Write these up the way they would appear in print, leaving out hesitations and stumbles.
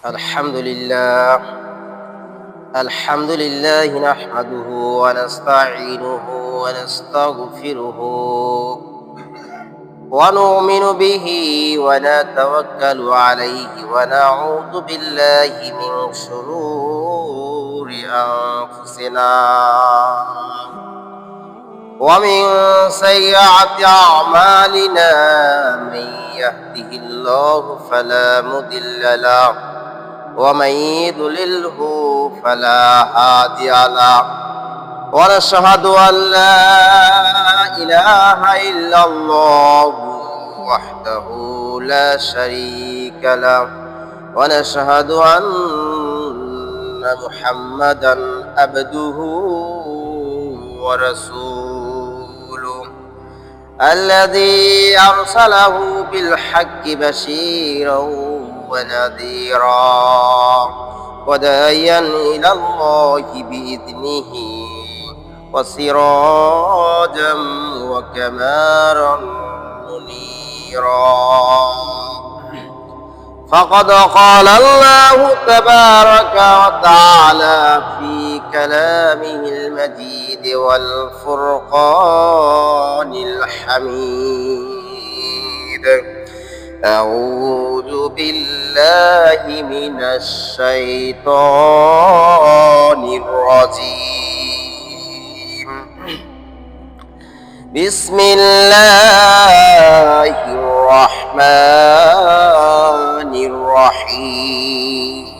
الحمد لله نحمده ونستعينه ونستغفره ونؤمن به ونتوكل عليه ونعوذ بالله من شرور أنفسنا ومن سيئات أعمالنا من يهده الله فلا مضل له ومن يضلله فلا هادي له ونشهد أن لا إله إلا الله وحده لا شريك له ونشهد أن محمدا عبده ورسوله الذي أرسله بالحق بشيرا ونذيرا وداعيا إلى الله بإذنه وسراجا وقمرا منيرا فقد قال الله تبارك وتعالى في كلامه المجيد والفرقان الحميد أعوذ بالله من الشيطان الرجيم بسم الله الرحمن الرحيم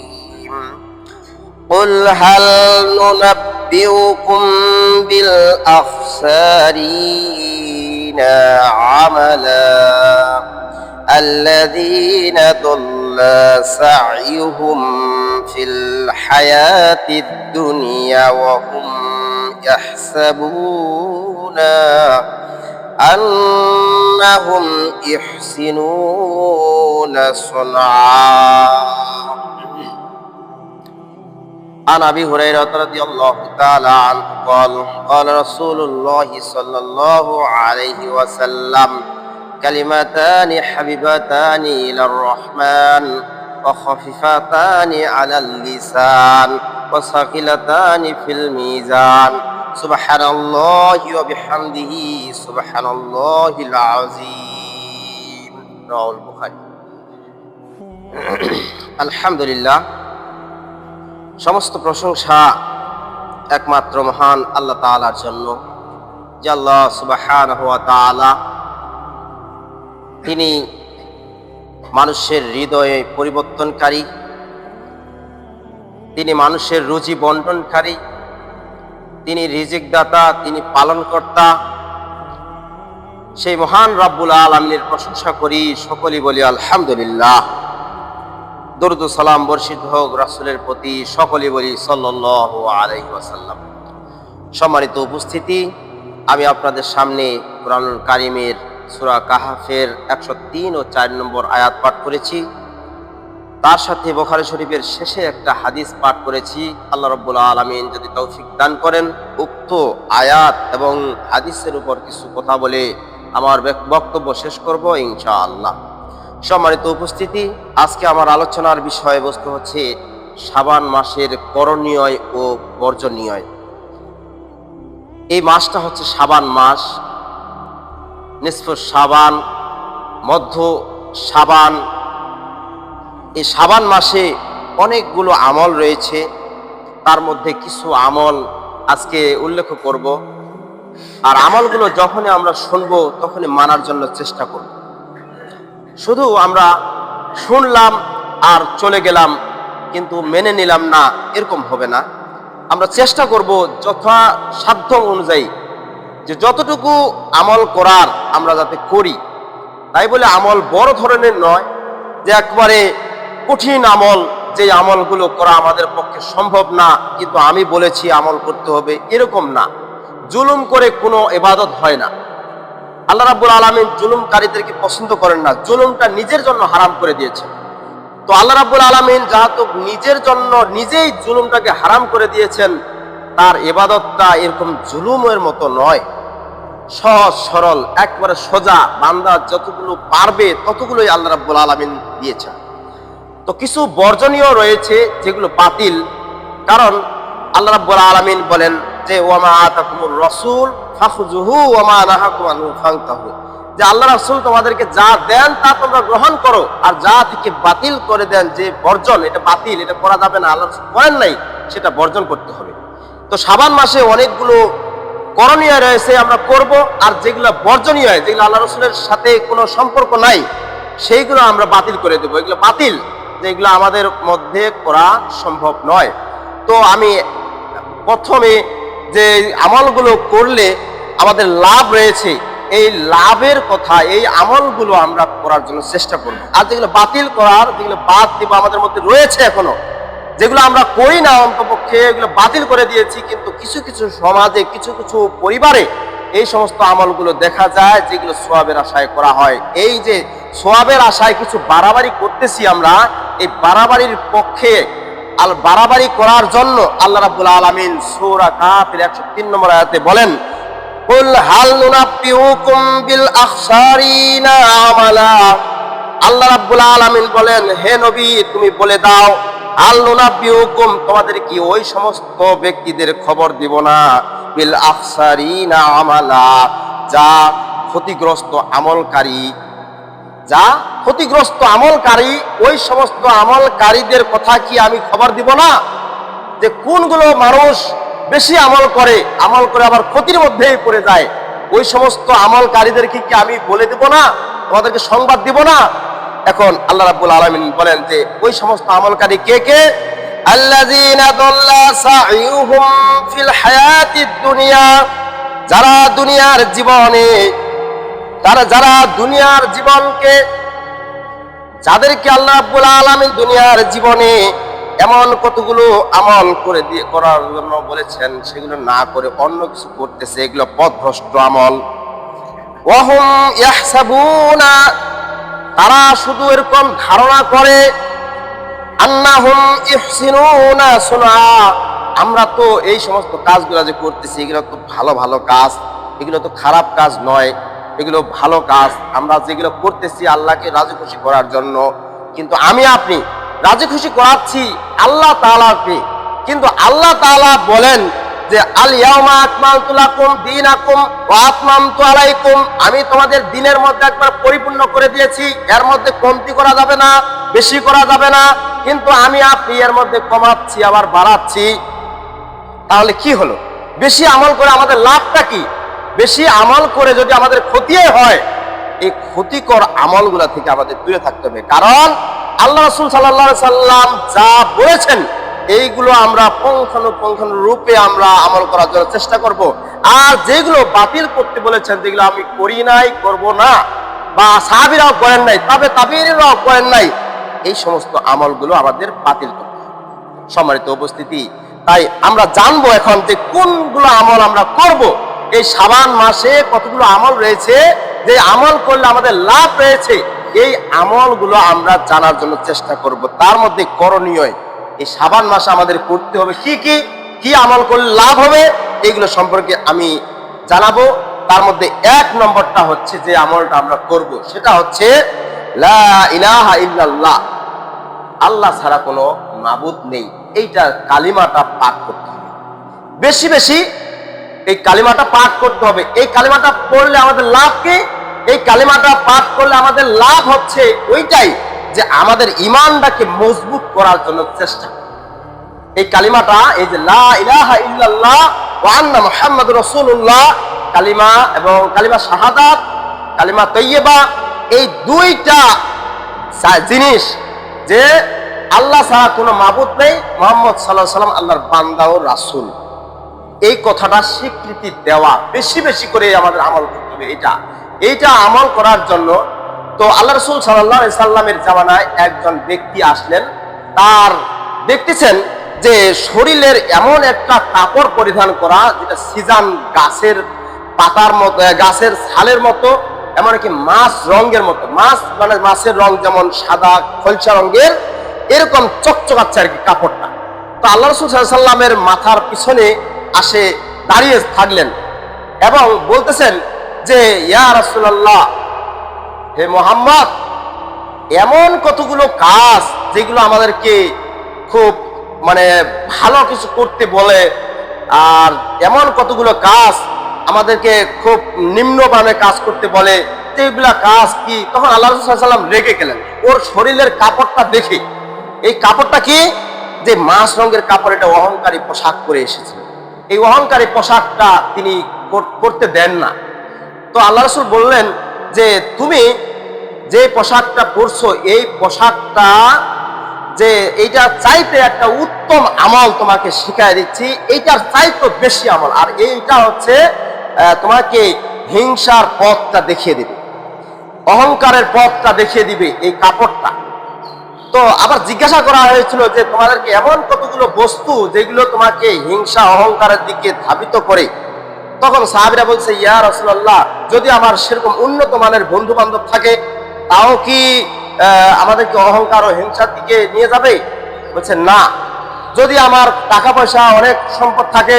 قل هل ننبئكم بالأخسرين عملا الذين ضل سعيهم في الحياة الدنيا وهم يحسبون أنهم يحسنون صنعا عن أبي هريرة رضي الله تعالى عنه قال رسول الله صلى الله عليه وسلم كلمتان حبيبتان إلى الرحمن وخفيفتان على اللسان وثقيلتان في الميزان سبحان الله وبحمده سبحان الله العظيم رواه البخاري আলহামদুলিল্লাহ সমস্ত প্রশংসা একমাত্র মহান আল্লাহ তাআলার জন্য যে আল্লাহ সুবহানাহু ওয়া তাআলা তিনি মানুষের হৃদয়ে পরিবর্তনকারী, তিনি মানুষের রুজি বন্টনকারী, তিনি রিজিক দাতা, তিনি পালনকর্তা। সেই মহান রব্বুল আলামিনের প্রশংসা করি, সকলেই বলি আলহামদুলিল্লাহ। দরুদ ও সালাম বর্ষিত হোক রাসূলের প্রতি, সকলেই বলি সাল্লাল্লাহু আলাইহি ওয়াসাল্লাম। সম্মানিত উপস্থিতি, আমি আপনাদের সামনে কুরআনুল কারীমের সূরা কাহফের 103 ও 4 নম্বর আয়াত পাঠ করেছি। তার সাথে বুখারী শরীফের শেষে একটা হাদিস পাঠ করেছি। আল্লাহ রাব্বুল আলামিন যদি তৌফিক দান করেন, উক্ত আয়াত এবং হাদিসের উপর কিছু কথা বলে আমার বক্তব্য শেষ করব ইনশাআল্লাহ। সম্মানিত উপস্থিতি, আজকে আমার আলোচনার বিষয়বস্তু হচ্ছে শাবান মাসের করণীয় ও বর্জনীয়। এই মাসটা হচ্ছে শাবান মাস, নিসফ শাবান, মধ্য শাবান। এই শাবান মাসে অনেকগুলো আমল রয়েছে, তার মধ্যে কিছু আমল আজকে উল্লেখ করব। আর আমলগুলো যখনই আমরা শুনবো তখনই মানার জন্য চেষ্টা করব। শুধু আমরা শুনলাম আর চলে গেলাম কিন্তু মেনে নিলাম না, এরকম হবে না। আমরা চেষ্টা করব যথাসাধ্য অনুযায়ী যে যতটুকু আমল করার আমরা যাতে করি। তাই বলে আমল বড় ধরনের নয় যে একবারে কঠিন আমল, যে আমলগুলো করা আমাদের পক্ষে সম্ভব না কিন্তু আমি বলেছি আমল করতে হবে, এরকম না। জুলুম করে কোনো ইবাদত হয় না। আল্লাহ রাব্বুল আলামিন জুলুমকারীদেরকে পছন্দ করেন না, জুলুমটা নিজের জন্য হারাম করে দিয়েছেন। তো আল্লাহ রাব্বুল আলামিন যেহেতু নিজের জন্য নিজেই জুলুমটাকে হারাম করে দিয়েছেন, তার ইবাদতটা এরকম জুলুমের মতো নয়, সহজ সরল একবারে সোজা, বান্দা যতগুলো পারবে ততগুলোই আল্লাহ রাব্বুল আলামিন দিয়েছেন। তো কিছু বর্জনীয় রয়েছে যেগুলো বাতিল, কারণ আল্লাহ রাব্বুল আলামিন বলেন যে ওয়ামা আতাকুমুর রাসূল ফাখুযুহু ওয়ামা নাহাকুম আনহু ফান্তাহু, যে আল্লাহ রাসূল তোমাদেরকে যা দেন তা তোমরা গ্রহণ করো, আর যা থেকে বাতিল করে দেন, যে বর্জন, এটা বাতিল, এটা করা যাবে না, আল্লাহ রাসূল করেন নাই, সেটা বর্জন করতে হবে। তো শাবান মাসে অনেকগুলো করণীয় রয়েছে, আমরা করব, আর যেগুলো বর্জনীয়, যেগুলো আল্লাহ রাসূলের সাথে কোনো সম্পর্ক নাই, সেইগুলো আমরা বাতিল করে দেবো। এগুলো বাতিল, যেগুলো আমাদের মধ্যে করা সম্ভব নয়। তো আমি প্রথমে যে আমলগুলো করলে আমাদের লাভ রয়েছে, এই লাভের কথা, এই আমলগুলো আমরা করার জন্য চেষ্টা করব। আর যেগুলো বাতিল করার, যেগুলো বাদ দিব, আমাদের মধ্যে রয়েছে এখনো, যেগুলো আমরা করি না, অন্তপক্ষে এগুলো বাতিল করে দিয়েছি, কিন্তু কিছু কিছু সমাজে, কিছু কিছু পরিবারে এই সমস্ত আমলগুলো দেখা যায় যেগুলো সওয়াবের আশায় করা হয়। এই যে সওয়াবের আশায় কিছু বাড়াবাড়ি করতেছি আমরা, এই বাড়াবাড়ির পক্ষে, আর বাড়াবাড়ি করার জন্য আল্লাহ রাব্বুল আলামিন সূরা কাফের 103 নম্বর আয়াতে বলেন, কুল হাল নুনাব্বিউকুম বিল আখসারিনা আমালা। আল্লাহ রাব্বুল আলামিন বলেন, হে নবী তুমি বলে দাও, হাল নুনাব্বিউকুম, তোমাদের কি ওই সমস্ত ব্যক্তিদের খবর দিব না, বিল আখসারিনা আমালা, যা ক্ষতিগ্রস্ত আমলকারী, যা ক্ষতিগ্রস্ত আমলকারী, ওই সমস্ত আমলকারীদের কথা কি আমি খবর দিব না? যে কোনগুলো মানুষ বেশি আমল করে আবার ক্ষতির মধ্যেই পড়ে যায়, ওই সমস্ত আমলকারীদেরকে কি আমি বলে দেব না, তোমাদেরকে সংবাদ দিব না? এখন আল্লাহ রাব্বুল আলামিন বলেন যে ওই সমস্ত আমলকারী কে কে? আল্লাযীনা দাল্লা সাইয়ুহুম ফিল হায়াতিদ দুনিয়া, যারা দুনিয়ার জীবনে, যারা দুনিয়ার জীবনকে, যাদেরকে আল্লাহ রাব্বুল আলামিন দুনিয়ার জীবনে এমন কতগুলো আমল করার জন্য বলেছেন, সেগুলো না করে অন্য কিছু করতেছে, এগুলো পথভ্রষ্ট আমল। ওয়াহুম ইয়াহসাবুনা, তারা শুধু এরকম ধারণা করে, আন্নাহুম ইহসিনুনা সুনআ, আমরা তো এই সমস্ত কাজগুলো যে করতেছি এগুলো তো ভালো ভালো কাজ, এগুলো তো খারাপ কাজ নয়, এগুলো ভালো কাজ, আমরা যেগুলো করতেছি আল্লাহকে রাজি খুশি করার জন্য, কিন্তু আমি আপনি রাজি খুশি করাচ্ছি আল্লাহ তাআলাকে। কিন্তু আল্লাহ তাআলা বলেন যে আল ইয়াউমা আকমালতু লাকুম দীনাকুম ওয়া আতমামতু আলাইকুম, আমি তোমাদের দিনের মধ্যে একবার পরিপূর্ণ করে দিয়েছি, এর মধ্যে কমতি করা যাবে না, বেশি করা যাবে না, কিন্তু আমি আপনি এর মধ্যে কমাচ্ছি আবার বাড়াচ্ছি। তাহলে কি হলো? বেশি আমল করে আমাদের লাভটা কি? বেশি আমল করে যদি আমাদের ক্ষতি হয়, এই ক্ষতিকর আমলগুলা থেকে আমাদের দূরে থাকতে হবে, কারণ আল্লাহ রাসূল সাল্লাল্লাহু আলাইহি সাল্লাম যা বলেছেন এইগুলো আমরা পুঙ্খানুপুঙ্খানু রূপে আমরা আমল করার জন্য চেষ্টা করব। আর যেগুলো বাতিল করতে বলেছেন, যেগুলো আমি করি নাই, করব না, বা সাহাবীরাও করেন নাই, তবে তাবিঈনরাও করেন নাই, এই সমস্ত আমলগুলো আমাদের বাতিল করতে হবে। সম্মানিত উপস্থিতি, তাই আমরা জানবো এখন যে কোনগুলো আমল আমরা করব। এই শাবান মাসে কতগুলো আমল রয়েছে, যে আমল করলে আমাদের লাভ রয়েছে, এই আমলগুলো আমরা জানার জন্য চেষ্টা করব। তার মধ্যে করণীয়, এই শাবান মাসে আমাদের করতে হবে কি কি, কি আমল করলে লাভ হবে, এইগুলো সম্পর্কে আমি জানাবো। তার মধ্যে 1 নম্বরটা হচ্ছে, যে আমলটা আমরা করব সেটা হচ্ছে লা ইলাহা ইল্লাল্লাহ, আল্লাহ ছাড়া কোনো মাবুদ নেই, এইটা কালিমাটা পাঠ করতে হবে। বেশি বেশি এই কালিমাটা পাঠ করতে হবে। এই কালিমাটা পড়লে আমাদের লাভ কি? এই কালিমাটা পাঠ করলে আমাদের লাভ হচ্ছে ওইটাই, যে আমাদের ঈমানটাকে মজবুত করার জন্য চেষ্টা। এই কালিমাটা, এই যে লা ইলাহা ইল্লাল্লাহ ওয়া আন্না মুহাম্মাদুর রাসূলুল্লাহ, কালিমা এবং কালিমা শাহাদাত, কালিমা তাইয়্যিবা, এই দুইটা জিনিস, যে আল্লাহ ছাড়া কোনো মাবুদ নেই, মুহাম্মদ সাল্লাল্লাহু আলাইহি সাল্লাম আল্লাহর বান্দা ও রাসূল, এই কথাটা স্বীকৃতি দেওয়া, বেশি বেশি করে আমাদের আমল করতে হবে। এইটা আমল করার জন্য তো আল্লাহ রাসূল সাল্লাল্লাহু আলাইহি সাল্লামের জামানায় একজন ব্যক্তি আসলেন, তার দেখতেছেন যে শরীরের এমন একটা কাপড় পরিধান করা, যেটা সিজান গাছের পাতার মতো, গাছের ছালের মতো, এমনকি মাছ রঙের মতো, মাছ মানে মাছের রং যেমন সাদা খলসা রঙের, এরকম চকচকাচ্ছে আর কি কাপড়টা। তো আল্লাহ রাসূল সাল্লাল্লাহু আলাইহি সাল্লামের মাথার পিছনে আসে দাঁড়িয়ে থাকলেন এবং বলতেছেন যে ইয়া রাসূলুল্লাহ, হে মুহাম্মদ, এমন কতগুলো কাজ যেগুলো আমাদেরকে খুব মানে ভালো কিছু করতে বলে, আর এমন কতগুলো কাজ আমাদেরকে খুব নিম্নভাবে কাজ করতে বলে। এইগুলা কাজ কি? তখন আল্লাহ রাসূল সাল্লাল্লাহু আলাইহি ওয়াসাল্লাম রেগে গেলেন ওর শরীরের কাপড়টা দেখে। এই কাপড়টা কি? যে মাছ রঙের কাপড়, এটা অহংকারী পোশাক পরে এসেছিল। এই অহংকারী পোশাকটা তিনি করতে দেন না। তো আল্লাহ রাসূল বললেন যে তুমি যে পোশাকটা পরছো, এই পোশাকটা যে এইটা চাইতে একটা উত্তম আমল তোমাকে শিখাই দিচ্ছি, এইটার চাইতে বেশি আমল, আর এইটা হচ্ছে তোমাকে হিংসার পথটা দেখিয়ে দিবে, অহংকারের পথটা দেখিয়ে দিবে এই কাপড়টা। তো আবার জিজ্ঞাসা করা হয়েছিল যে তোমাদেরকে এমন কতগুলো বস্তু যেগুলো তোমাকে হিংসা অহংকারের দিকে ধাবিত করে। তখন সাহাবীরা বলছে, ইয়া রাসূলুল্লাহ, যদি আমার সেরকম উন্নত মানের বন্ধু বান্ধব থাকে তাও কি আমাদেরকে অহংকার ও হিংসার দিকে নিয়ে যাবে? বলছে না। যদি আমার টাকা পয়সা অনেক সম্পদ থাকে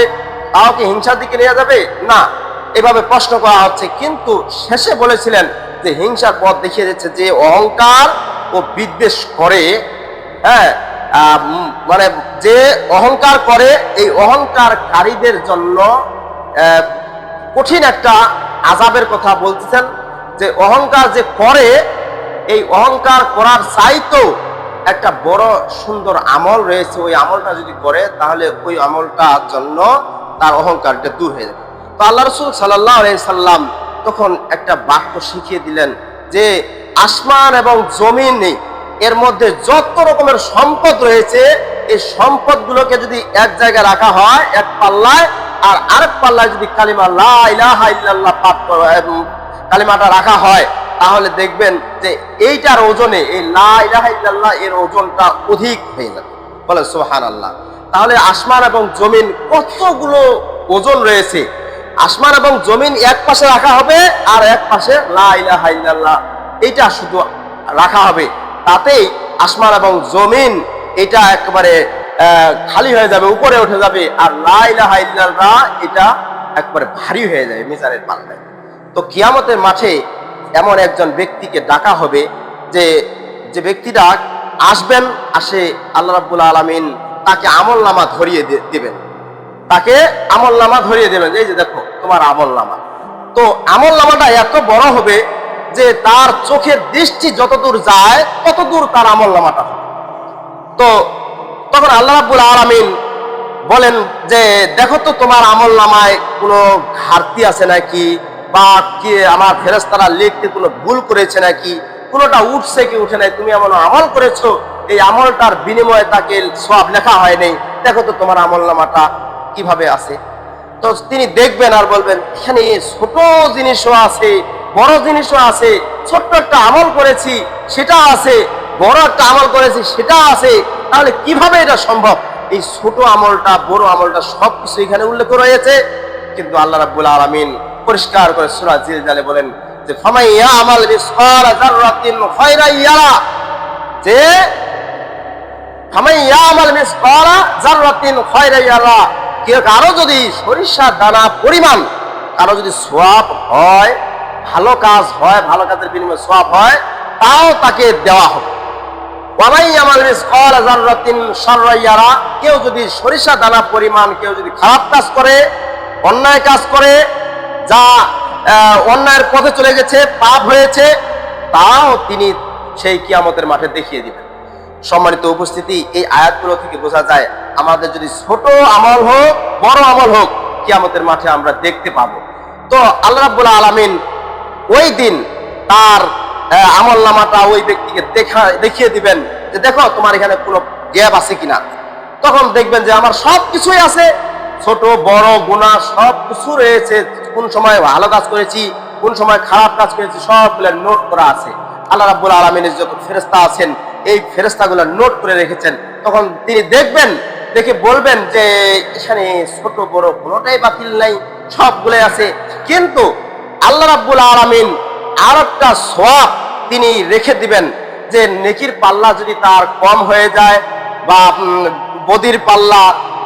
তাও কি হিংসার দিকে নিয়ে যাবে? না। এভাবে প্রশ্ন করা হচ্ছে, কিন্তু শেষে বলেছিলেন যে হিংসার পথ দেখিয়ে দিচ্ছে যে অহংকার ও বিদ্বেষ করে, হ্যাঁ, মানে যে অহংকার করে এই অহংকারকারীদের জন্য কঠিন একটা আযাবের কথা বলতেছেন। যে অহংকার যে করে, এই অহংকার করার চাইতেও একটা বড় সুন্দর আমল রয়েছে, ওই আমলটা যদি করে তাহলে ওই আমলটার জন্য তার অহংকারটা দূর হয়ে যাবে। তো আল্লাহ রাসূল সাল্লাল্লাহু আলাইহি সাল্লাম তখন একটা বাক্য শিখিয়ে দিলেন যে আসমান এবং জমিন এর মধ্যে যত রকমের সম্পদ রয়েছে, এই সম্পদগুলোকে যদি এক জায়গায় রাখা হয় এক পাল্লায়, আর আরেক পাল্লায় যদি কালিমা লা ইলাহা ইল্লাল্লাহ পাঠ করা কালিমাটা রাখা হয়, তাহলে দেখবেন যে এইটার ওজনে, এই লা ইলাহা ইল্লাল্লাহ এর ওজনটা অধিক হয়ে যাবে। বলে সুবহানাল্লাহ। তাহলে আসমান এবং জমিন কতগুলো ওজন রয়েছে। আসমান এবং জমিন এক পাশে রাখা হবে, আর এক পাশে লা ইলাহা ইল্লাল্লাহ এটা শুধু রাখা হবে। তাতেই আসমান এবং জমিন এটা একেবারে খালি হয়ে যাবে, উপরে উঠে যাবে, আর লা ইলাহা ইল্লাল্লাহ এটা একবারে ভারী হয়ে যাবে মিজানের পাল্লায়। তো কিয়ামতের মাঠে এমন একজন ব্যক্তিকে ডাকা হবে যে যে ব্যক্তিটা আসবেন, আসে আল্লাহ রাব্বুল আলামিন তাকে আমলনামা ধরিয়ে দিবেন, তাকে আমলনামা ধরিয়ে দেবেন। এই যে দেখো তোমার আমলনামা। তো আমলনামাটা এত বড় হবে যে তার চোখের দৃষ্টি যতদূর যায় ততদূর তার আমলনামাটা হবে। তো তখন আল্লাহ রাব্বুল আলামিন বলেন যে দেখো তো তোমার আমলনামায় কোনো ঘাটতি আছে নাকি, বা কি আমার ফেরেশতারা লিখতে কোনো ভুল করেছে নাকি, কোনোটা উঠছে কি উঠে নাই, তুমি এমন আমল করেছো এই আমলটার বিনিময়ে তাকে সওয়াব লেখা হয় নাই, দেখো তো তোমার আমলনামাটা কিভাবে আছে। তো তিনি দেখবেন আর বলবেন এখানে ছোট জিনিসও আছে, বড় জিনিসও আছে, ছোট্ট একটা আমল করেছি সেটা আছে, বড় একটা আমল করেছি সেটা আছে, তাহলে কিভাবে এটা সম্ভব? এই ছোট আমলটা বড় আমলটা সবকিছু এখানে উল্লেখ রয়েছে। কিন্তু আল্লাহ রাব্বুল আলামিন পরিষ্কার করে সূরা জিলজালে বলেন যে ফামান ইয়ামাল মিসকালা যাররাতিন খায়রান ইয়ারা, যে ফামান ইয়ামাল মিসকালা যাররাতিন খায়রান ইয়ারা, কেউ কারো যদি সরিষার দানা পরিমাণ কারো যদি সওয়াব হয়, ভালো কাজ হয়, ভালো কাজের বিনিময়ে সওয়াব হয়, তাও তাকে দেওয়া হবে। ওয়ামান ইয়ামাল মিসকালা যাররাতিন শাররান ইয়ারা, কেউ যদি সরিষা দানা পরিমাণ কেউ যদি খারাপ কাজ করে, অন্যায় কাজ করে, যা অন্যায়ের পথে চলে গেছে, পাপ হয়েছে, তাও তিনি সেই কিয়ামতের মাঠে দেখিয়ে দিবেন। সম্মানিত উপস্থিতি, এই আয়াতগুলো থেকে বোঝা যায় আমাদের যদি ছোট আমল হোক বড় আমল হোক, কিয়ামতের মাঠে আমরা দেখতে পাবো। তো আল্লাহ রাব্বুল আলামিন ওই দিন তার আমলনামাটা ওই ব্যক্তিকে দেখিয়ে দিবেন যে দেখো তোমার এখানে কোনো গ্যাপ আছে কিনা। তখন দেখবেন যে আমার সব কিছুই আছে, ছোট বড় গুনাহ সব কিছু রয়েছে, কোন সময় ভালো কাজ করেছি কোন সময় খারাপ কাজ করেছি সবগুলো নোট করা আছে। আল্লাহ রাব্বুল আলামিনের যত ফেরেশতা আছেন এই ফেরেশতাগুলো নোট করে রেখেছেন। তখন তিনি দেখবেন, দেখে বলবেন যে এখানে ছোট বড় কোনোটাই বাতিল নাই, সবগুলোই আছে। কিন্তু আল্লাহ রাব্বুল আলামিন আর একটা সওয়াব তিনি রেখে দিবেন, যে নেকির পাল্লা যদি তার কম হয়ে যায়, বা বদির পাল্লা,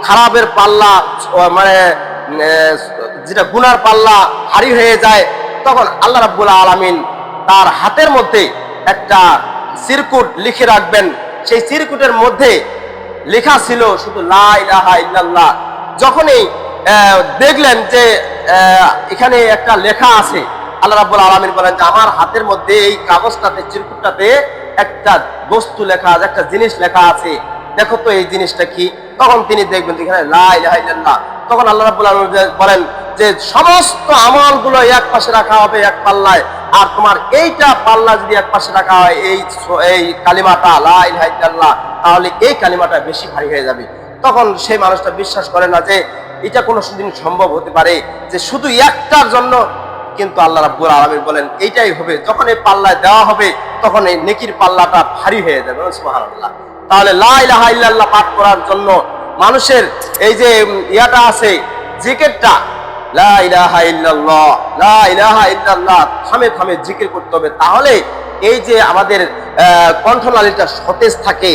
খারাপের পাল্লা, মানে যেটা গুনার পাল্লা ভারী হয়ে যায়, তখন আল্লাহ রাব্বুল আলামিন তার হাতের মধ্যে একটা চিরকুট লিখে রাখবেন। সেই চিরকুটের মধ্যে লেখা ছিল শুধু লা ইলাহা ইল্লাল্লাহ। যখনই দেখলেন যে এখানে একটা লেখা আছে, আল্লাহ রাব্বুল আলামিন বলেন যে আমার হাতের মধ্যে এই কাগজটাতে, চিরকুটটাতে একটা বস্তু লেখা আছে, একটা জিনিস লেখা আছে, দেখো তো এই জিনিসটা কি। তখন তিনি দেখবেন যে এখানে লা ইলাহা ইল্লাল্লাহ। তখন আল্লাহ রাব্বুল আলামিন বলেন যে সমস্ত আমলগুলো এক পাশে রাখা হবে এক পাল্লায়, আর তোমার এইটা পাল্লা যদি এক পাশে রাখা হয় এই কালিমাটা লা ইলাহা ইল্লাল্লাহ, তাহলে এই কালিমাটা বেশি ভারী হয়ে যাবে। তখন সেই মানুষটা বিশ্বাস করে না যে এটা কোনো দিন সম্ভব হতে পারে যে শুধু একটার জন্য, কিন্তু আল্লাহ রাব্বুল আলামিন বলেন এইটাই হবে। যখন এই পাল্লায় দেওয়া হবে তখন এই নেকির পাল্লাটা ভারী হয়ে যাবে। সুবহানাল্লাহ। তাহলে লা ইলাহা ইল্লাল্লাহ পাঠ করার জন্য মানুষের এই যে ইয়াটা আছে, জিকিরটা, লা ইলাহা ইল্লাল্লাহ, লা ইলাহা ইল্লাল্লাহ থামে থামে জিকির করতে হবে। তাহলে এই যে আমাদের কণ্ঠনালীটা সতেজ থাকে।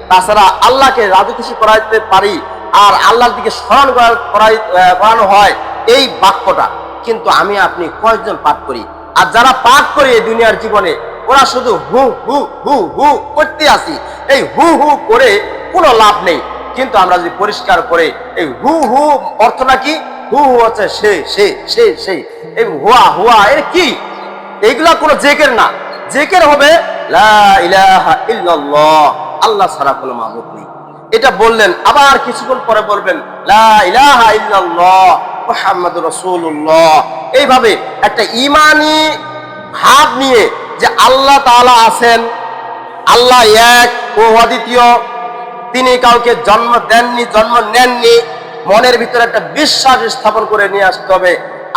তাছাড়া আল্লাহকে রাজি খুশি করাইতে পারি, আর আল্লাহর দিকে স্মরণ করানো হয় এই বাক্যটা। কিন্তু আমি আপনি কয়েকজন পাঠ করি? আর যারা পাঠ করি এই দুনিয়ার জীবনে, ওরা শুধু হু হু হু হু করতে আসি। এই হু হু করে কোনো লাভ নেই। কিন্তু আমরা যদি পরিষ্কার করে এই হু হু অর্থটা কি, হু হু হচ্ছে সেই এই হুয়া হুয়া এর কি, এইগুলা কোনো জিকির না। জিকির হবে লা ইলাহা ইল্লাল্লাহ, আল্লাহ ছাড়া কোনো মাবুদ নেই। এটা বললেন, আবার কিছুক্ষণ পরে বলবেন লা ইলাহা ইল্লাল্লাহ মুহাম্মাদুর রাসূলুল্লাহ। এইভাবে একটা ঈমানি ভাব নিয়ে যে আল্লাহ তাআলা আছেন, আল্লাহ এক ও অদ্বিতীয়, তিনি কাউকে জন্ম দেননি, জন্ম নেননি, মনের ভিতরে একটা বিশ্বাস স্থাপন করে নিয়ে আসতে হবে।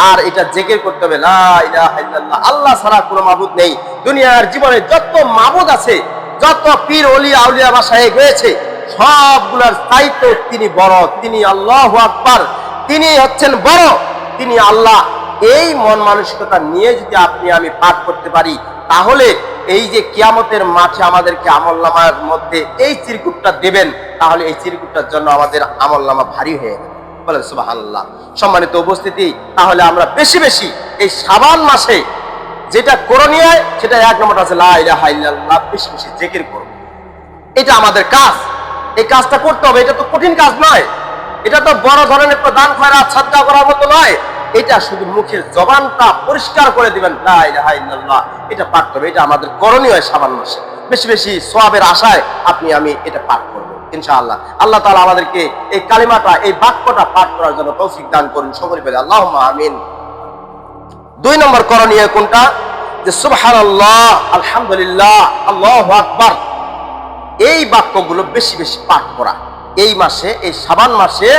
আর এটা জিকির করতে হবে লা ইলাহা ইল্লাল্লাহ, আল্লাহ ছাড়া কোনো মাবুদ নেই। দুনিয়ার জীবনে যত মাবুদ আছে, যত পীর ওলি আউলিয়া মাশায়েখ হয়েছে, সবগুলোর চাইতে তিনি বড়, তিনি আল্লাহু আকবার, তিনি হচ্ছেন বড়, তিনি আল্লাহ। এই মন মানসিকতা নিয়ে যদি আপনি আমি পাঠ করতে পারি, তাহলে এই যে কিয়ামতের মাঠে আমাদেরকে আমলনামার মধ্যে এই চিরকুটটা দেবেন, তাহলে এই চিরকুটটার জন্য আমাদের আমলনামা ভারী হয়ে যাবে। বলেন সুবহানাল্লাহ। সম্মানিত উপস্থিতি, তাহলে আমরা বেশি বেশি এই শাবান মাসে যেটা করণীয়, সেটা এক নম্বর আছে লা ইলাহা ইল্লাল্লাহ, বেশি বেশি জিকির করব। এটা আমাদের কাজ, এই কাজটা করতে হবে। এটা তো কঠিন কাজ নয়, এটা তো বড় ধরনের দান খয়রাত সাদকা করার মতো নয়। এটা শুধু মুখের জবানটা পরিষ্কার করে দিবেন লা ইলাহা ইল্লাল্লাহ, এটা পাঠ করবে। এটা আমাদের করণীয় শাবান মাসে। বেশি বেশি সওয়াবের আশায় আপনি আমি এটা পাঠ করব ইনশাআল্লাহ। আল্লাহ তাআলা আমাদেরকে এই কালিমাটা, এই বাক্যটা পাঠ করার জন্য তৌফিক দান করুন, সকলে বলে আল্লাহুম্মা আমিন। 2 নম্বর করণীয় কোনটা? যে সুবহানাল্লাহ, আলহামদুলিল্লাহ, আল্লাহু আকবার, এই বাক্যগুলো বেশি বেশি পাঠ করা এই মাসে, এই শাবান মাসে।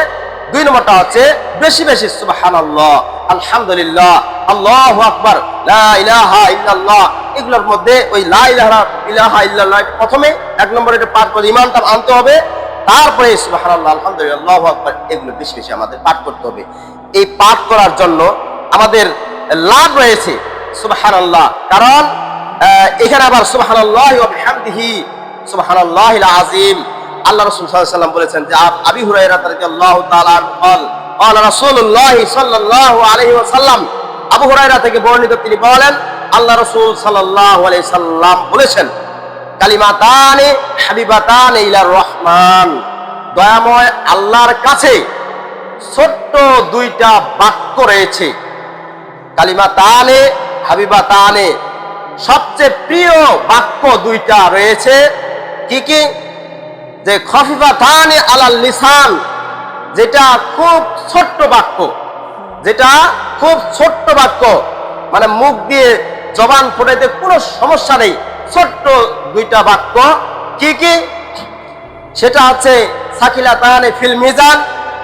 2 নম্বরটা হচ্ছে বেশি বেশি সুবহানাল্লাহ, আলহামদুলিল্লাহ, আল্লাহু আকবার, লা ইলাহা ইল্লাল্লাহ। এগুলোর মধ্যে ওই লা ইলাহা ইল্লাল্লাহ প্রথমে 1 নম্বরে এটা পাঠ করে ঈমানটা আনতে হবে, তারপরে সুবহানাল্লাহ, আলহামদুলিল্লাহ, আল্লাহু আকবার, এগুলো বেশি বেশি আমাদের পাঠ করতে হবে। এই পাঠ করার জন্য আমাদের লাভ রয়েছে সুবহানাল্লাহ, কারণ এখানে আবার সুবহানাল্লাহি ওয়া বিহামদিহি সুবহানাল্লাহিল আযীম। আল্লাহ রাসূল সাল্লাল্লাহু আলাইহি ওয়াসাল্লাম বলেছেন যে আবি হুরায়রা রাদিয়াল্লাহু তাআলা বলেন, قال رسول الله সাল্লাল্লাহু আলাইহি ওয়াসাল্লাম, আবু হুরায়রা থেকে বর্ণিত, তিনি বলেন আল্লাহ রাসূল সাল্লাল্লাহু আলাইহি সাল্লাম বলেছেন, কালিমাতানি হাবিবাতানি ইলার রহমান, দয়াময় আল্লাহর কাছে ছোট্ট 2টা বাক্য রয়েছে। কালিমাতানি হাবিবাতানি, সবচেয়ে প্রিয় বাক্য 2টা রয়েছে। কি কি? যে খফিফাতানি আলাল লিসান, যেটা খুব ছোট্ট বাক্য, যেটা খুব ছোট্ট বাক্য, মানে মুখ দিয়ে জবান ফোটাইতে কোনো সমস্যা নেই, ছোট্ট 2টা বাক্য। কি কি? সেটা হচ্ছে সাকিলাতানি ফিল মিজান,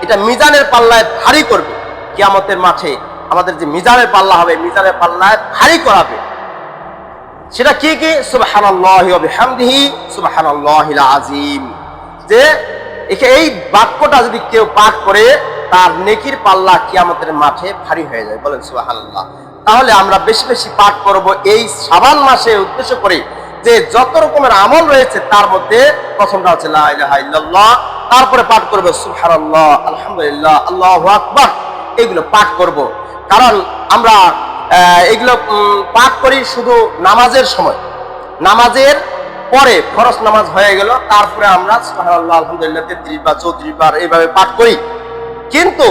এটা মিজানের পাল্লায় ভারী করবে। কিয়ামতের মাঠে আমাদের যে মিজানের পাল্লা হবে, মিজানের পাল্লায় ভারী করাবে। সেটা কি কি? সুবহানাল্লাহি ওয়া বিহামদিহি সুবহানাল্লাহিল আযীম। যে এই বাক্যটা যদি কেউ পাঠ করে, তার নেকির পাল্লা কিয়ামতের মাঠে ভারী হয়ে যায়। বলেন সুবহানাল্লাহ। তাহলে আমরা বেশি বেশি পাঠ করব এই শাবান মাসে উদ্দেশ্য করে, যে যত রকমের আমল রয়েছে তার মধ্যে প্রথমটা হচ্ছে লা ইলাহা ইল্লাল্লাহ, তারপরে পাঠ করব সুবহানাল্লাহ, আলহামদুলিল্লাহ, আল্লাহু আকবার, এগুলো পাঠ করব। কারণ আমরা এগুলো পাঠ করি শুধু নামাজের সময়। নামাজের পরে ফরজ নামাজ হয়ে গেল, তারপরে আমরা সুবহানাল্লাহ আলহামদুলিল্লাহ 33 বার 34 বার এইভাবে পাঠ করি। কিন্তু